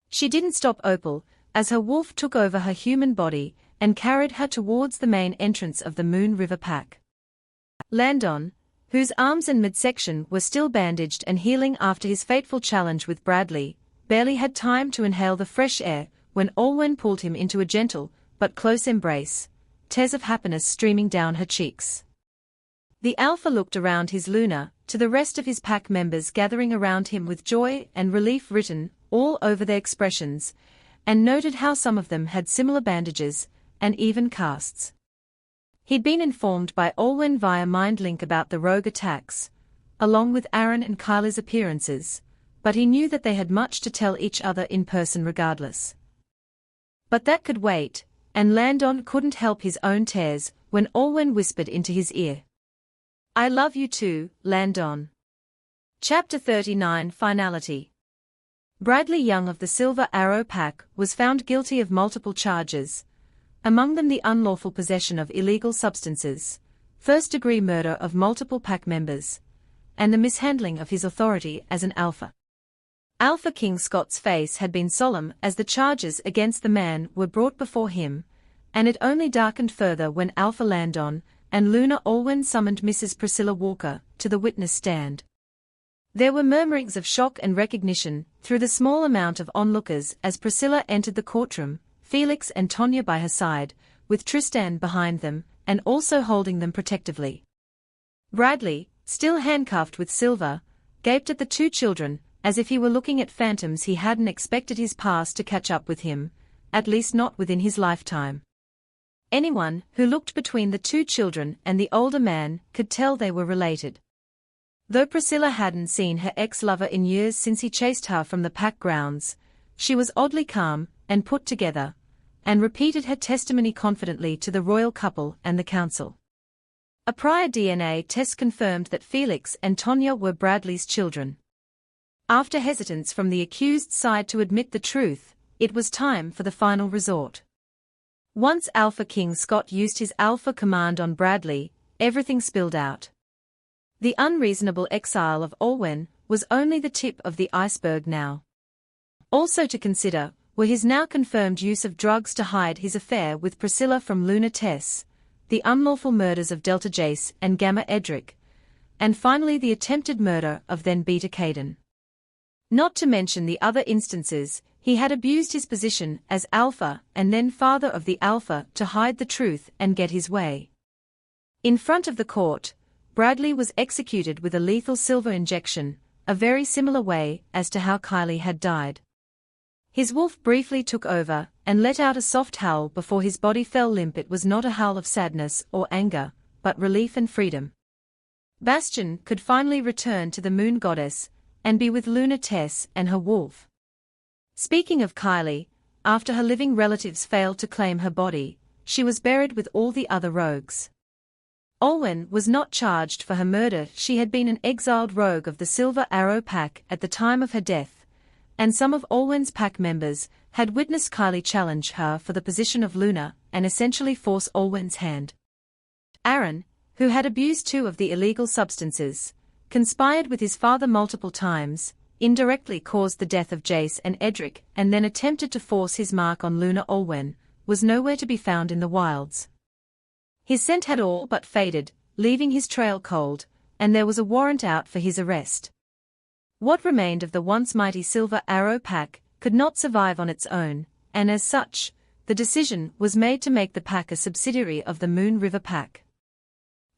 She didn't stop Opal, as her wolf took over her human body and carried her towards the main entrance of the Moon River pack. Landon, whose arms and midsection were still bandaged and healing after his fateful challenge with Bradley, barely had time to inhale the fresh air when Olwen pulled him into a gentle but close embrace, tears of happiness streaming down her cheeks. The Alpha looked around his Luna, to the rest of his pack members gathering around him with joy and relief written all over their expressions, and noted how some of them had similar bandages, and even casts. He'd been informed by Olwen via Mindlink about the rogue attacks, along with Aaron and Kylie's appearances, but he knew that they had much to tell each other in person regardless. But that could wait, and Landon couldn't help his own tears when Olwen whispered into his ear. I love you too, Landon. Chapter 39 Finality. Bradley Young of the Silver Arrow Pack was found guilty of multiple charges, among them the unlawful possession of illegal substances, first-degree murder of multiple pack members, and the mishandling of his authority as an alpha. Alpha King Scott's face had been solemn as the charges against the man were brought before him, and it only darkened further when Alpha Landon and Luna Allwyn summoned Mrs. Priscilla Walker to the witness stand. There were murmurings of shock and recognition through the small amount of onlookers as Priscilla entered the courtroom, Felix and Tonya by her side, with Tristan behind them, and also holding them protectively. Bradley, still handcuffed with Silver, gaped at the two children, as if he were looking at phantoms. He hadn't expected his past to catch up with him, at least not within his lifetime. Anyone who looked between the two children and the older man could tell they were related. Though Priscilla hadn't seen her ex-lover in years since he chased her from the pack grounds, she was oddly calm and put together, and repeated her testimony confidently to the royal couple and the council. A prior DNA test confirmed that Felix and Tonya were Bradley's children. After hesitance from the accused side to admit the truth, it was time for the final resort. Once Alpha King Scott used his alpha command on Bradley, everything spilled out. The unreasonable exile of Allwyn was only the tip of the iceberg now. Also to consider were his now confirmed use of drugs to hide his affair with Priscilla from Luna Tess, the unlawful murders of Delta Jace and Gamma Edric, and finally the attempted murder of then Beta Caden. Not to mention the other instances, he had abused his position as Alpha and then father of the Alpha to hide the truth and get his way. In front of the court, Bradley was executed with a lethal silver injection, a very similar way as to how Kylie had died. His wolf briefly took over and let out a soft howl before his body fell limp. It was not a howl of sadness or anger, but relief and freedom. Bastion could finally return to the moon goddess and be with Luna Tess and her wolf. Speaking of Kylie, after her living relatives failed to claim her body, she was buried with all the other rogues. Allwyn was not charged for her murder. She had been an exiled rogue of the Silver Arrow Pack at the time of her death, and some of Allwyn's pack members had witnessed Kylie challenge her for the position of Luna and essentially force Allwyn's hand. Aaron, who had abused 2 of the illegal substances, conspired with his father multiple times, indirectly caused the death of Jace and Edric, and then attempted to force his mark on Luna Allwyn, was nowhere to be found in the wilds. His scent had all but faded, leaving his trail cold, and there was a warrant out for his arrest. What remained of the once mighty Silver Arrow Pack could not survive on its own, and as such, the decision was made to make the pack a subsidiary of the Moon River Pack.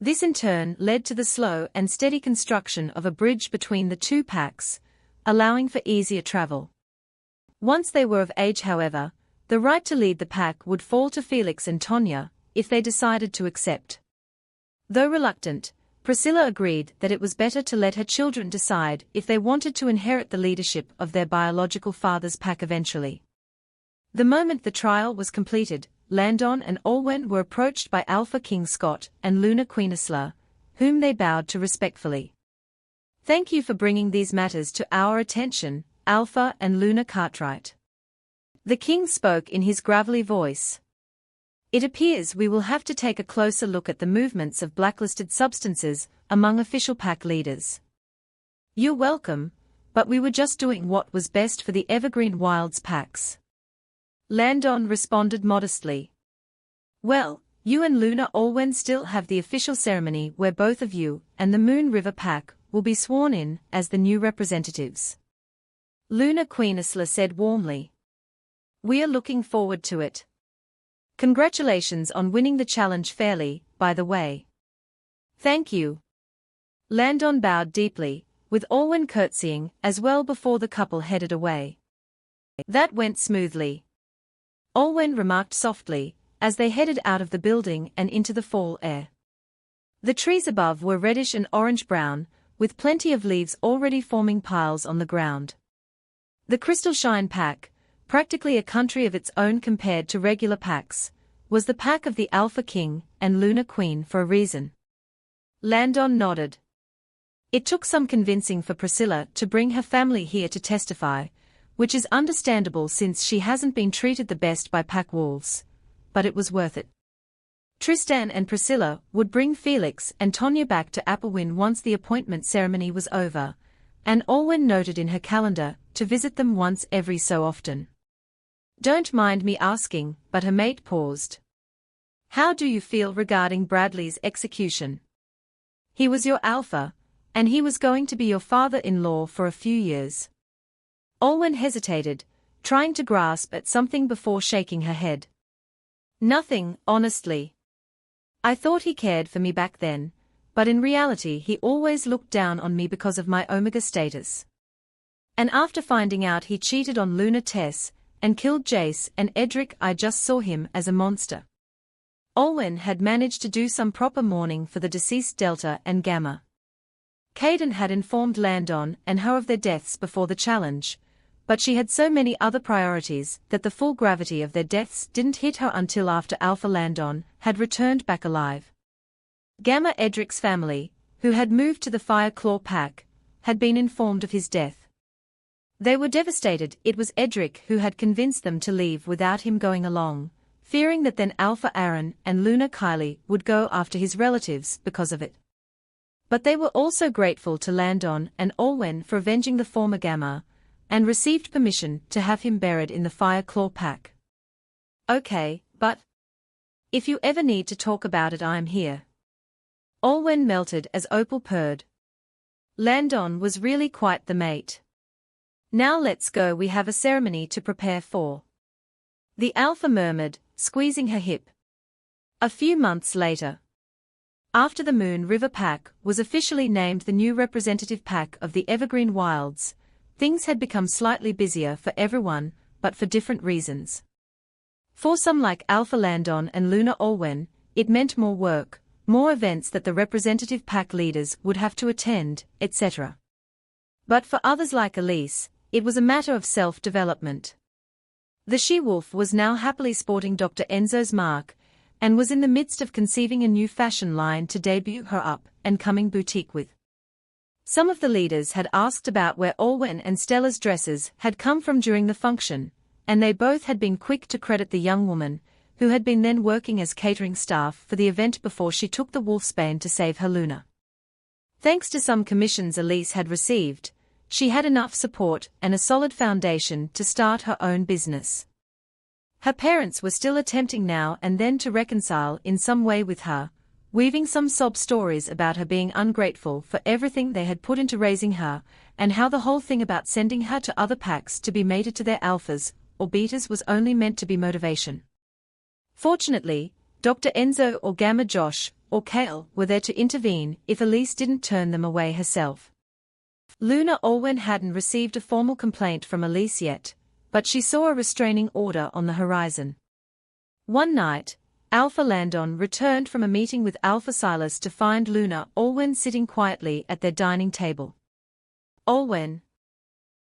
This in turn led to the slow and steady construction of a bridge between the two packs, allowing for easier travel. Once they were of age, however, the right to lead the pack would fall to Felix and Tonya, if they decided to accept. Though reluctant, Priscilla agreed that it was better to let her children decide if they wanted to inherit the leadership of their biological father's pack eventually. The moment the trial was completed, Landon and Allwyn were approached by Alpha King Scott and Luna Queenisla, whom they bowed to respectfully. "Thank you for bringing these matters to our attention, Alpha and Luna Cartwright." The king spoke in his gravelly voice. "It appears we will have to take a closer look at the movements of blacklisted substances among official pack leaders." "You're welcome, but we were just doing what was best for the Evergreen Wilds packs." Landon responded modestly. "Well, you and Luna Allwyn still have the official ceremony where both of you and the Moon River Pack will be sworn in as the new representatives." Luna Queenisla said warmly. "We are looking forward to it. Congratulations on winning the challenge fairly, by the way." "Thank you." Landon bowed deeply, with Allwyn curtsying as well before the couple headed away. "That went smoothly," Allwyn remarked softly, as they headed out of the building and into the fall air. The trees above were reddish and orange-brown, with plenty of leaves already forming piles on the ground. The Crystal Shine Pack, practically a country of its own compared to regular packs, was the pack of the Alpha King and Luna Queen for a reason. Landon nodded. It took some convincing for Priscilla to bring her family here to testify, which is understandable since she hasn't been treated the best by pack wolves, but it was worth it. Tristan and Priscilla would bring Felix and Tonya back to Applewyn once the appointment ceremony was over, and Alwyn noted in her calendar to visit them once every so often. "Don't mind me asking," but her mate paused. "How do you feel regarding Bradley's execution? He was your alpha, and he was going to be your father-in-law for a few years." Alwyn hesitated, trying to grasp at something before shaking her head. "Nothing, honestly. I thought he cared for me back then, but in reality he always looked down on me because of my Omega status. And after finding out he cheated on Luna Tess and killed Jace and Edric, I just saw him as a monster." Alwyn had managed to do some proper mourning for the deceased Delta and Gamma. Caden had informed Landon and her of their deaths before the challenge, but she had so many other priorities that the full gravity of their deaths didn't hit her until after Alpha Landon had returned back alive. Gamma Edric's family, who had moved to the Fire Claw Pack, had been informed of his death. They were devastated. It was Edric who had convinced them to leave without him going along, fearing that then Alpha Aaron and Luna Kylie would go after his relatives because of it. But they were also grateful to Landon and Alwyn for avenging the former Gamma, and received permission to have him buried in the Fire Claw Pack. "Okay, but if you ever need to talk about it, I'm here." Alwyn melted as Opal purred. Landon was really quite the mate. "Now let's go, we have a ceremony to prepare for." The alpha murmured, squeezing her hip. A few months later, after the Moon River Pack was officially named the new representative pack of the Evergreen Wilds, things had become slightly busier for everyone, but for different reasons. For some like Alpha Landon and Luna Alwyn, it meant more work, more events that the representative pack leaders would have to attend, etc. But for others like Elise, it was a matter of self-development. The she-wolf was now happily sporting Dr. Enzo's mark, and was in the midst of conceiving a new fashion line to debut her up-and-coming boutique with. Some of the leaders had asked about where Alwyn and Stella's dresses had come from during the function, and they both had been quick to credit the young woman, who had been then working as catering staff for the event before she took the wolfsbane to save her Luna. Thanks to some commissions Elise had received, she had enough support and a solid foundation to start her own business. Her parents were still attempting now and then to reconcile in some way with her, weaving some sob stories about her being ungrateful for everything they had put into raising her, and how the whole thing about sending her to other packs to be mated to their alphas or betas was only meant to be motivation. Fortunately, Dr. Enzo or Gamma Josh or Kale were there to intervene if Elise didn't turn them away herself. Luna Alwyn hadn't received a formal complaint from Elise yet, but she saw a restraining order on the horizon. One night, Alpha Landon returned from a meeting with Alpha Silas to find Luna Alwyn sitting quietly at their dining table. "Alwyn,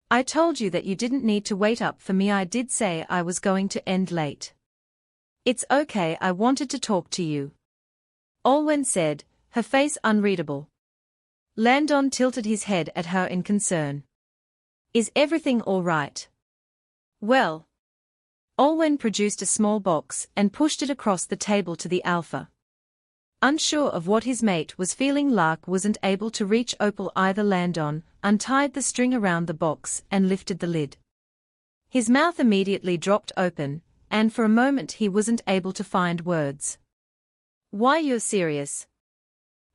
I told you that you didn't need to wait up for me. I did say I was going to end late." "It's okay, I wanted to talk to you," Alwyn said, her face unreadable. Landon tilted his head at her in concern. "Is everything all right?" "Well." Alwyn produced a small box and pushed it across the table to the alpha. Unsure of what his mate was feeling, Lark wasn't able to reach Opal either. Landon untied the string around the box and lifted the lid. His mouth immediately dropped open, and for a moment he wasn't able to find words. "Why, you're serious?"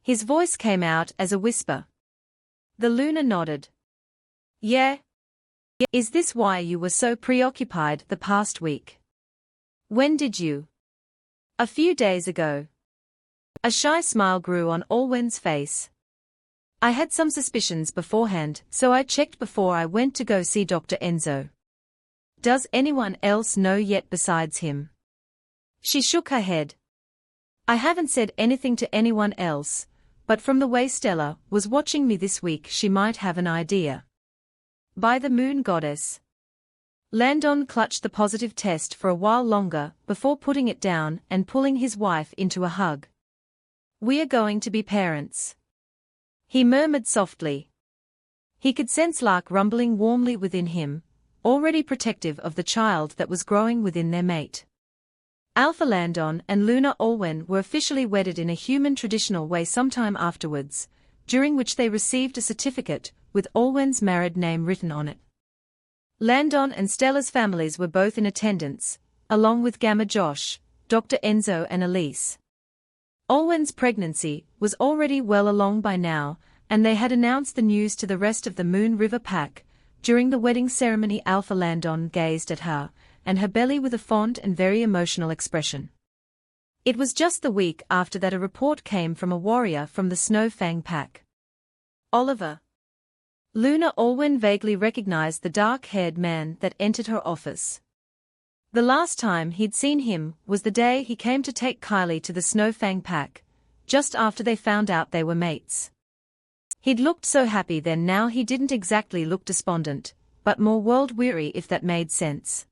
His voice came out as a whisper. The Luna nodded. "Yeah. Is this why you were so preoccupied the past week?" "When did you?" "A few days ago." A shy smile grew on Alwyn's face. "I had some suspicions beforehand, so I checked before I went to go see Dr. Enzo." "Does anyone else know yet besides him?" She shook her head. "I haven't said anything to anyone else, but from the way Stella was watching me this week, she might have an idea." "By the moon goddess." Landon clutched the positive test for a while longer before putting it down and pulling his wife into a hug. "We are going to be parents," he murmured softly. He could sense Lark rumbling warmly within him, already protective of the child that was growing within their mate. Alpha Landon and Luna Alwyn were officially wedded in a human traditional way sometime afterwards, during which they received a certificate with Allwen's married name written on it. Landon and Stella's families were both in attendance, along with Gamma Josh, Dr. Enzo and Elise. Allwen's pregnancy was already well along by now, and they had announced the news to the rest of the Moon River Pack. During the wedding ceremony, Alpha Landon gazed at her and her belly with a fond and very emotional expression. It was just the week after that a report came from a warrior from the Snowfang Pack. Oliver. Luna Allwen vaguely recognized the dark-haired man that entered her office. The last time he'd seen him was the day he came to take Kylie to the Snowfang Pack, just after they found out they were mates. He'd looked so happy then. Now he didn't exactly look despondent, but more world-weary, if that made sense.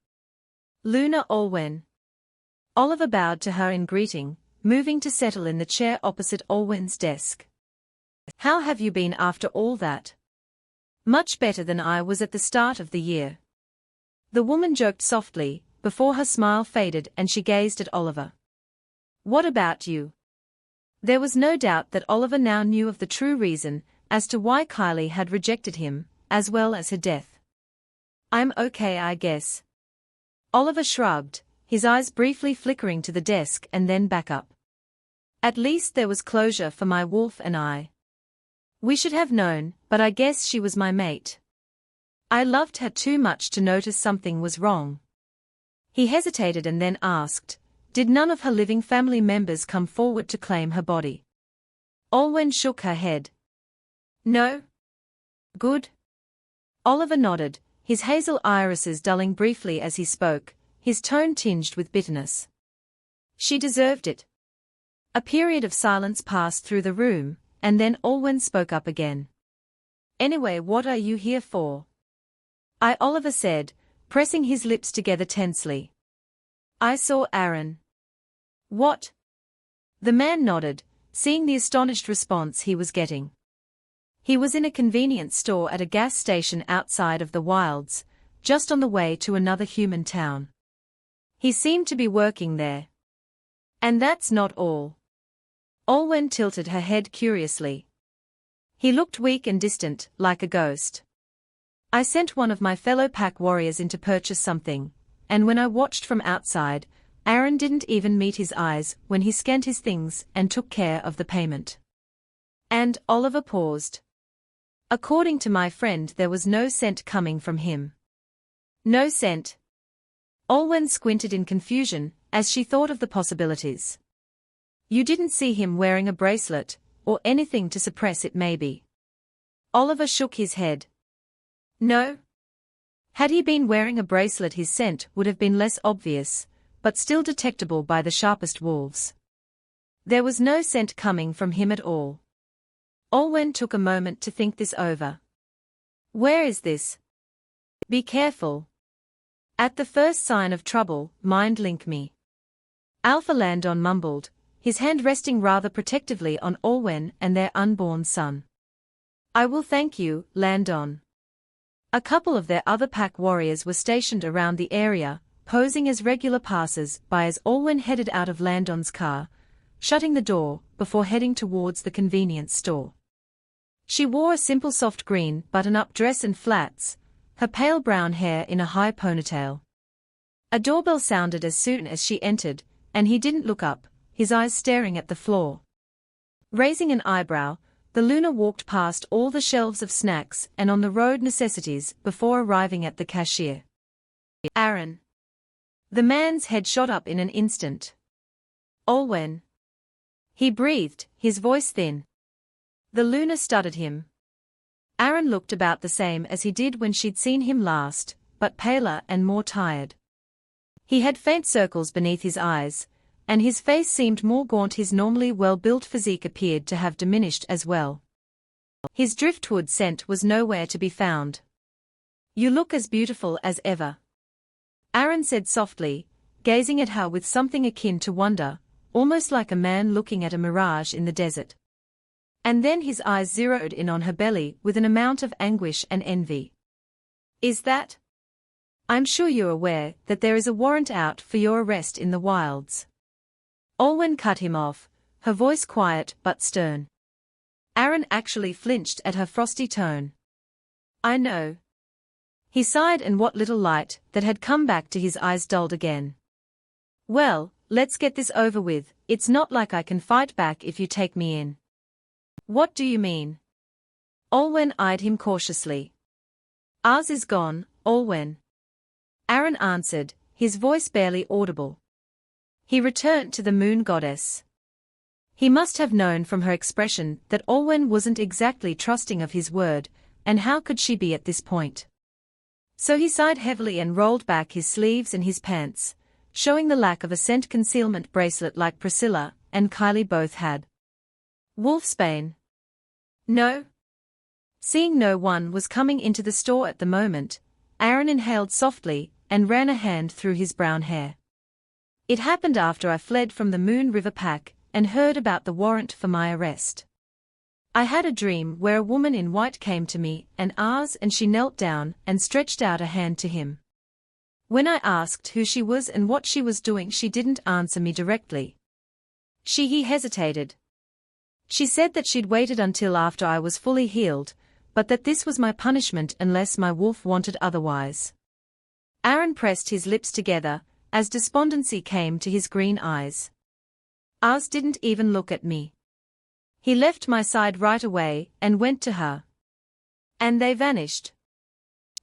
Luna Allwen. Oliver bowed to her in greeting, moving to settle in the chair opposite Allwen's desk. How have you been after all that? Much better than I was at the start of the year. The woman joked softly, before her smile faded and she gazed at Oliver. What about you? There was no doubt that Oliver now knew of the true reason as to why Kylie had rejected him, as well as her death. I'm okay, I guess. Oliver shrugged, his eyes briefly flickering to the desk and then back up. At least there was closure for my wolf and I. We should have known, but I guess she was my mate. I loved her too much to notice something was wrong. He hesitated and then asked, did none of her living family members come forward to claim her body? Allwen shook her head. No? Good. Oliver nodded, his hazel irises dulling briefly as he spoke, his tone tinged with bitterness. She deserved it. A period of silence passed through the room, and then Allwen spoke up again. Anyway, what are you here for? Oliver said, pressing his lips together tensely. I saw Aaron. What? The man nodded, seeing the astonished response he was getting. He was in a convenience store at a gas station outside of the wilds, just on the way to another human town. He seemed to be working there. And that's not all. Allwen tilted her head curiously. He looked weak and distant, like a ghost. I sent one of my fellow pack warriors in to purchase something, and when I watched from outside, Aaron didn't even meet his eyes when he scanned his things and took care of the payment. And Oliver paused. According to my friend, there was no scent coming from him. No scent. Allwen squinted in confusion as she thought of the possibilities. You didn't see him wearing a bracelet, or anything to suppress it maybe? Oliver shook his head. No. Had he been wearing a bracelet, his scent would have been less obvious, but still detectable by the sharpest wolves. There was no scent coming from him at all. Allwen took a moment to think this over. Where is this? Be careful. At the first sign of trouble, mind link me. Alpha Landon mumbled, his hand resting rather protectively on Allwen and their unborn son. I will, thank you, Landon. A couple of their other pack warriors were stationed around the area, posing as regular passers-by as Allwen headed out of Landon's car, shutting the door before heading towards the convenience store. She wore a simple soft green button-up dress and flats, her pale brown hair in a high ponytail. A doorbell sounded as soon as she entered, and he didn't look up, his eyes staring at the floor. Raising an eyebrow, the Luna walked past all the shelves of snacks and on the road necessities before arriving at the cashier. Aaron. The man's head shot up in an instant. Allwen. He breathed, his voice thin. The Luna studied him. Aaron looked about the same as he did when she'd seen him last, but paler and more tired. He had faint circles beneath his eyes, and his face seemed more gaunt. His normally well-built physique appeared to have diminished as well. His driftwood scent was nowhere to be found. You look as beautiful as ever. Aaron said softly, gazing at her with something akin to wonder, almost like a man looking at a mirage in the desert. And then his eyes zeroed in on her belly with an amount of anguish and envy. Is that? I'm sure you're aware that there is a warrant out for your arrest in the wilds. Allwen cut him off, her voice quiet but stern. Aaron actually flinched at her frosty tone. I know. He sighed, and what little light that had come back to his eyes dulled again. Well, let's get this over with. It's not like I can fight back if you take me in. What do you mean? Olwen eyed him cautiously. Ours is gone, Olwen. Aaron answered, his voice barely audible. He returned to the moon goddess. He must have known from her expression that Olwen wasn't exactly trusting of his word, and how could she be at this point? So he sighed heavily and rolled back his sleeves and his pants, showing the lack of a scent concealment bracelet like Priscilla and Kylie both had. Wolfsbane. No. Seeing no one was coming into the store at the moment, Aaron inhaled softly and ran a hand through his brown hair. It happened after I fled from the Moon River Pack and heard about the warrant for my arrest. I had a dream where a woman in white came to me and she knelt down and stretched out a hand to him. When I asked who she was and what she was doing, she didn't answer me directly. He hesitated. She said that she'd waited until after I was fully healed, but that this was my punishment unless my wolf wanted otherwise. Aaron pressed his lips together, as despondency came to his green eyes. Ars didn't even look at me. He left my side right away and went to her. And they vanished.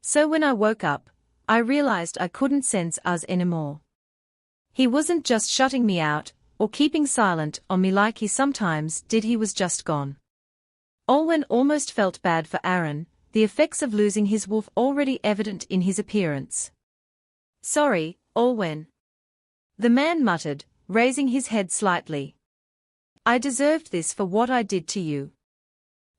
So when I woke up, I realized I couldn't sense Ars anymore. He wasn't just shutting me out, or keeping silent on me like he sometimes did, he was just gone. Olwen almost felt bad for Aaron, the effects of losing his wolf already evident in his appearance. Sorry, Olwen. The man muttered, raising his head slightly. I deserved this for what I did to you.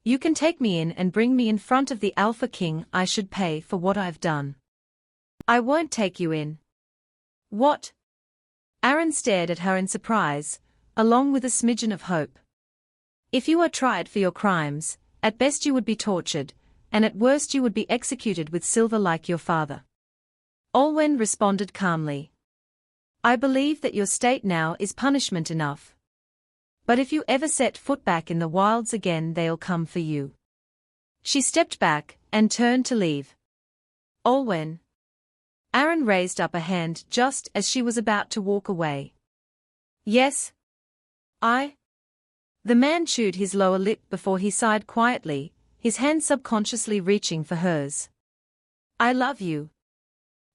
You can take me in and bring me in front of the Alpha King. I should pay for what I've done. I won't take you in. What? Aaron stared at her in surprise, along with a smidgen of hope. If you are tried for your crimes, at best you would be tortured, and at worst you would be executed with silver like your father. Olwen responded calmly. I believe that your state now is punishment enough. But if you ever set foot back in the wilds again, they'll come for you. She stepped back and turned to leave. Olwen. Aaron raised up a hand just as she was about to walk away. Yes. The man chewed his lower lip before he sighed quietly, his hand subconsciously reaching for hers. I love you.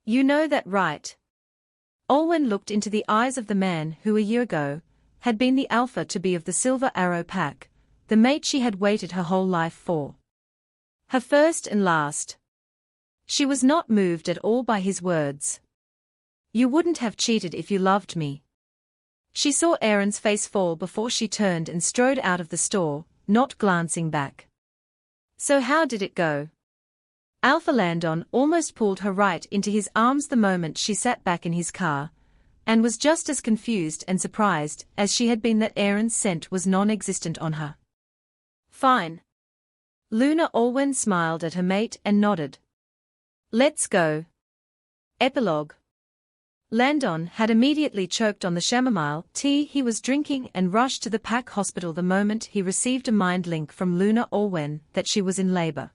You know that, right? Olwen looked into the eyes of the man who a year ago had been the alpha to be of the Silver Arrow Pack, the mate she had waited her whole life for. Her first and last. She was not moved at all by his words. You wouldn't have cheated if you loved me. She saw Aaron's face fall before she turned and strode out of the store, not glancing back. So how did it go? Alpha Landon almost pulled her right into his arms the moment she sat back in his car, and was just as confused and surprised as she had been that Aaron's scent was non-existent on her. Fine. Luna Olwen smiled at her mate and nodded. Let's go. Epilogue. Landon had immediately choked on the chamomile tea he was drinking and rushed to the Pack hospital the moment he received a mind link from Luna Olwen that she was in labor.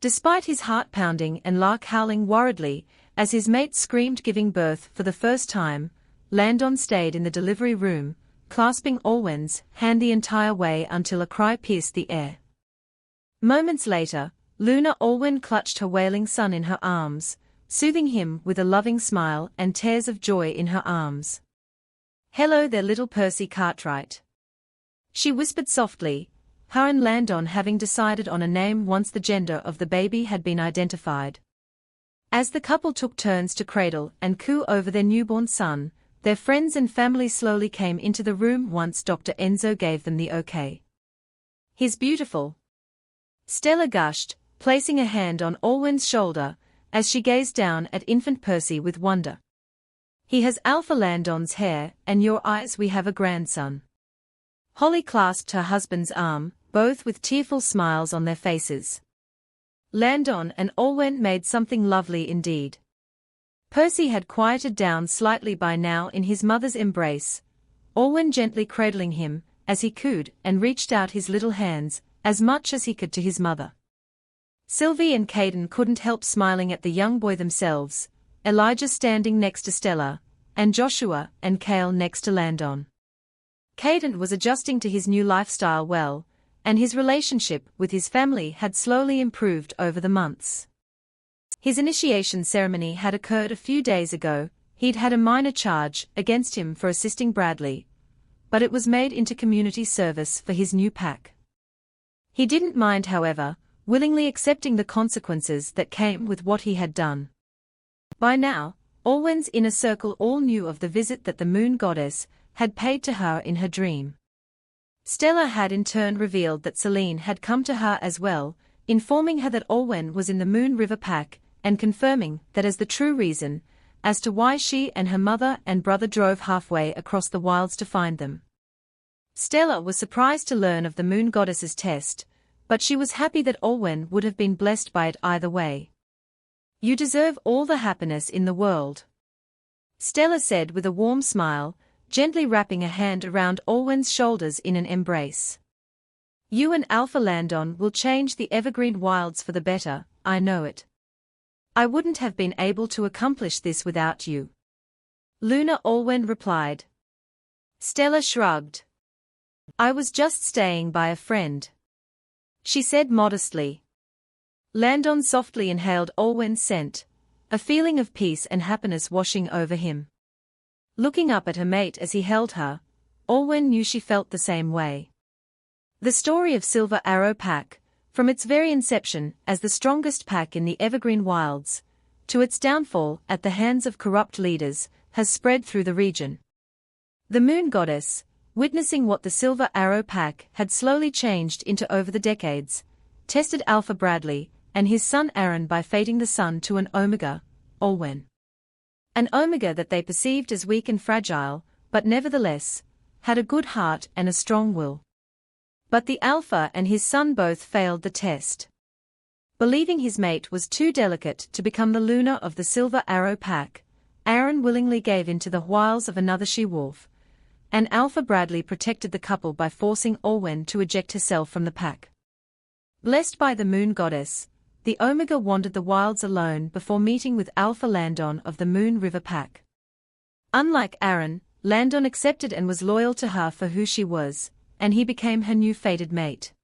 Despite his heart pounding and Lark howling worriedly as his mate screamed giving birth for the first time, Landon stayed in the delivery room, clasping Olwen's hand the entire way until a cry pierced the air. Moments later, Luna Olwen clutched her wailing son in her arms, soothing him with a loving smile and tears of joy in her arms. Hello there, little Percy Cartwright. She whispered softly, her and Landon having decided on a name once the gender of the baby had been identified. As the couple took turns to cradle and coo over their newborn son, their friends and family slowly came into the room once Dr. Enzo gave them the okay. He's beautiful. Stella gushed, placing a hand on Olwen's shoulder, as she gazed down at infant Percy with wonder. He has Alpha Landon's hair and your eyes. We have a grandson. Holly clasped her husband's arm, both with tearful smiles on their faces. Landon and Olwen made something lovely indeed. Percy had quieted down slightly by now in his mother's embrace, Olwen gently cradling him, as he cooed and reached out his little hands, as much as he could to his mother. Sylvie and Caden couldn't help smiling at the young boy themselves, Elijah standing next to Stella, and Joshua and Cale next to Landon. Caden was adjusting to his new lifestyle well, and his relationship with his family had slowly improved over the months. His initiation ceremony had occurred a few days ago. He'd had a minor charge against him for assisting Bradley, but it was made into community service for his new pack. He didn't mind, however, willingly accepting the consequences that came with what he had done. By now, Olwen's inner circle all knew of the visit that the moon goddess had paid to her in her dream. Stella had in turn revealed that Celine had come to her as well, informing her that Olwen was in the Moon River pack, and confirming that as the true reason as to why she and her mother and brother drove halfway across the wilds to find them. Stella was surprised to learn of the moon goddess's test, but she was happy that Olwen would have been blessed by it either way. "You deserve all the happiness in the world," Stella said with a warm smile, gently wrapping a hand around Olwen's shoulders in an embrace. "You and Alpha Landon will change the evergreen wilds for the better, I know it. I wouldn't have been able to accomplish this without you." Luna, Olwen replied. Stella shrugged. "I was just staying by a friend," she said modestly. Landon softly inhaled Olwen's scent, a feeling of peace and happiness washing over him. Looking up at her mate as he held her, Olwen knew she felt the same way. The story of Silver Arrow Pack, from its very inception as the strongest pack in the Evergreen Wilds, to its downfall at the hands of corrupt leaders, has spread through the region. The Moon Goddess, witnessing what the Silver Arrow Pack had slowly changed into over the decades, tested Alpha Bradley and his son Aaron by fating the son to an Omega, Olwen. An Omega that they perceived as weak and fragile, but nevertheless, had a good heart and a strong will. But the Alpha and his son both failed the test. Believing his mate was too delicate to become the Luna of the Silver Arrow Pack, Aaron willingly gave in to the wiles of another she-wolf, and Alpha Bradley protected the couple by forcing Olwen to eject herself from the pack. Blessed by the Moon Goddess, the Omega wandered the wilds alone before meeting with Alpha Landon of the Moon River Pack. Unlike Aaron, Landon accepted and was loyal to her for who she was, and he became her new fated mate.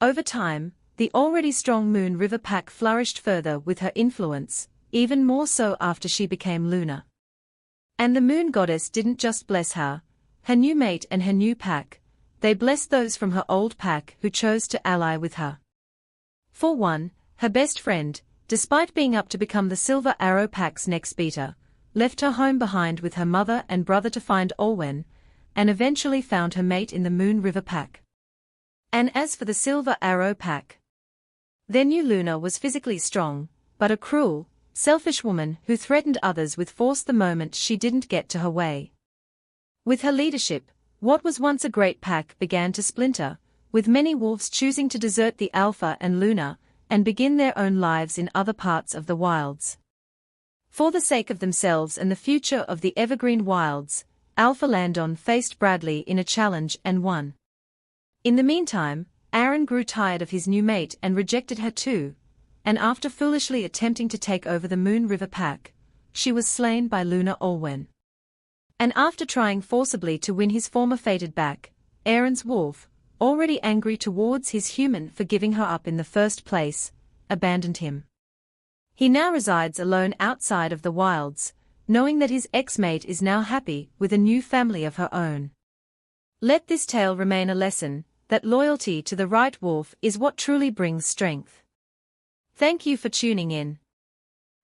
Over time, the already strong Moon River Pack flourished further with her influence, even more so after she became Luna. And the Moon Goddess didn't just bless her new mate and her new pack, they blessed those from her old pack who chose to ally with her. For one, her best friend, despite being up to become the Silver Arrow Pack's next beater, left her home behind with her mother and brother to find Olwen, and eventually found her mate in the Moon River Pack. And as for the Silver Arrow Pack, their new Luna was physically strong, but a cruel, selfish woman who threatened others with force the moment she didn't get to her way. With her leadership, what was once a great pack began to splinter, with many wolves choosing to desert the Alpha and Luna, and begin their own lives in other parts of the wilds. For the sake of themselves and the future of the Evergreen Wilds, Alpha Landon faced Bradley in a challenge and won. In the meantime, Aaron grew tired of his new mate and rejected her too, and after foolishly attempting to take over the Moon River Pack, she was slain by Luna Olwen. And after trying forcibly to win his former fated back, Aaron's wolf, already angry towards his human for giving her up in the first place, abandoned him. He now resides alone outside of the wilds, knowing that his ex-mate is now happy with a new family of her own. Let this tale remain a lesson that loyalty to the right wolf is what truly brings strength. Thank you for tuning in.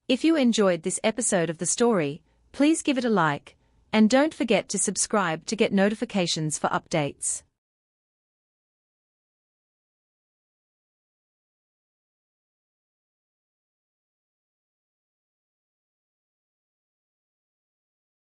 If you enjoyed this episode of the story, please give it a like, and don't forget to subscribe to get notifications for updates.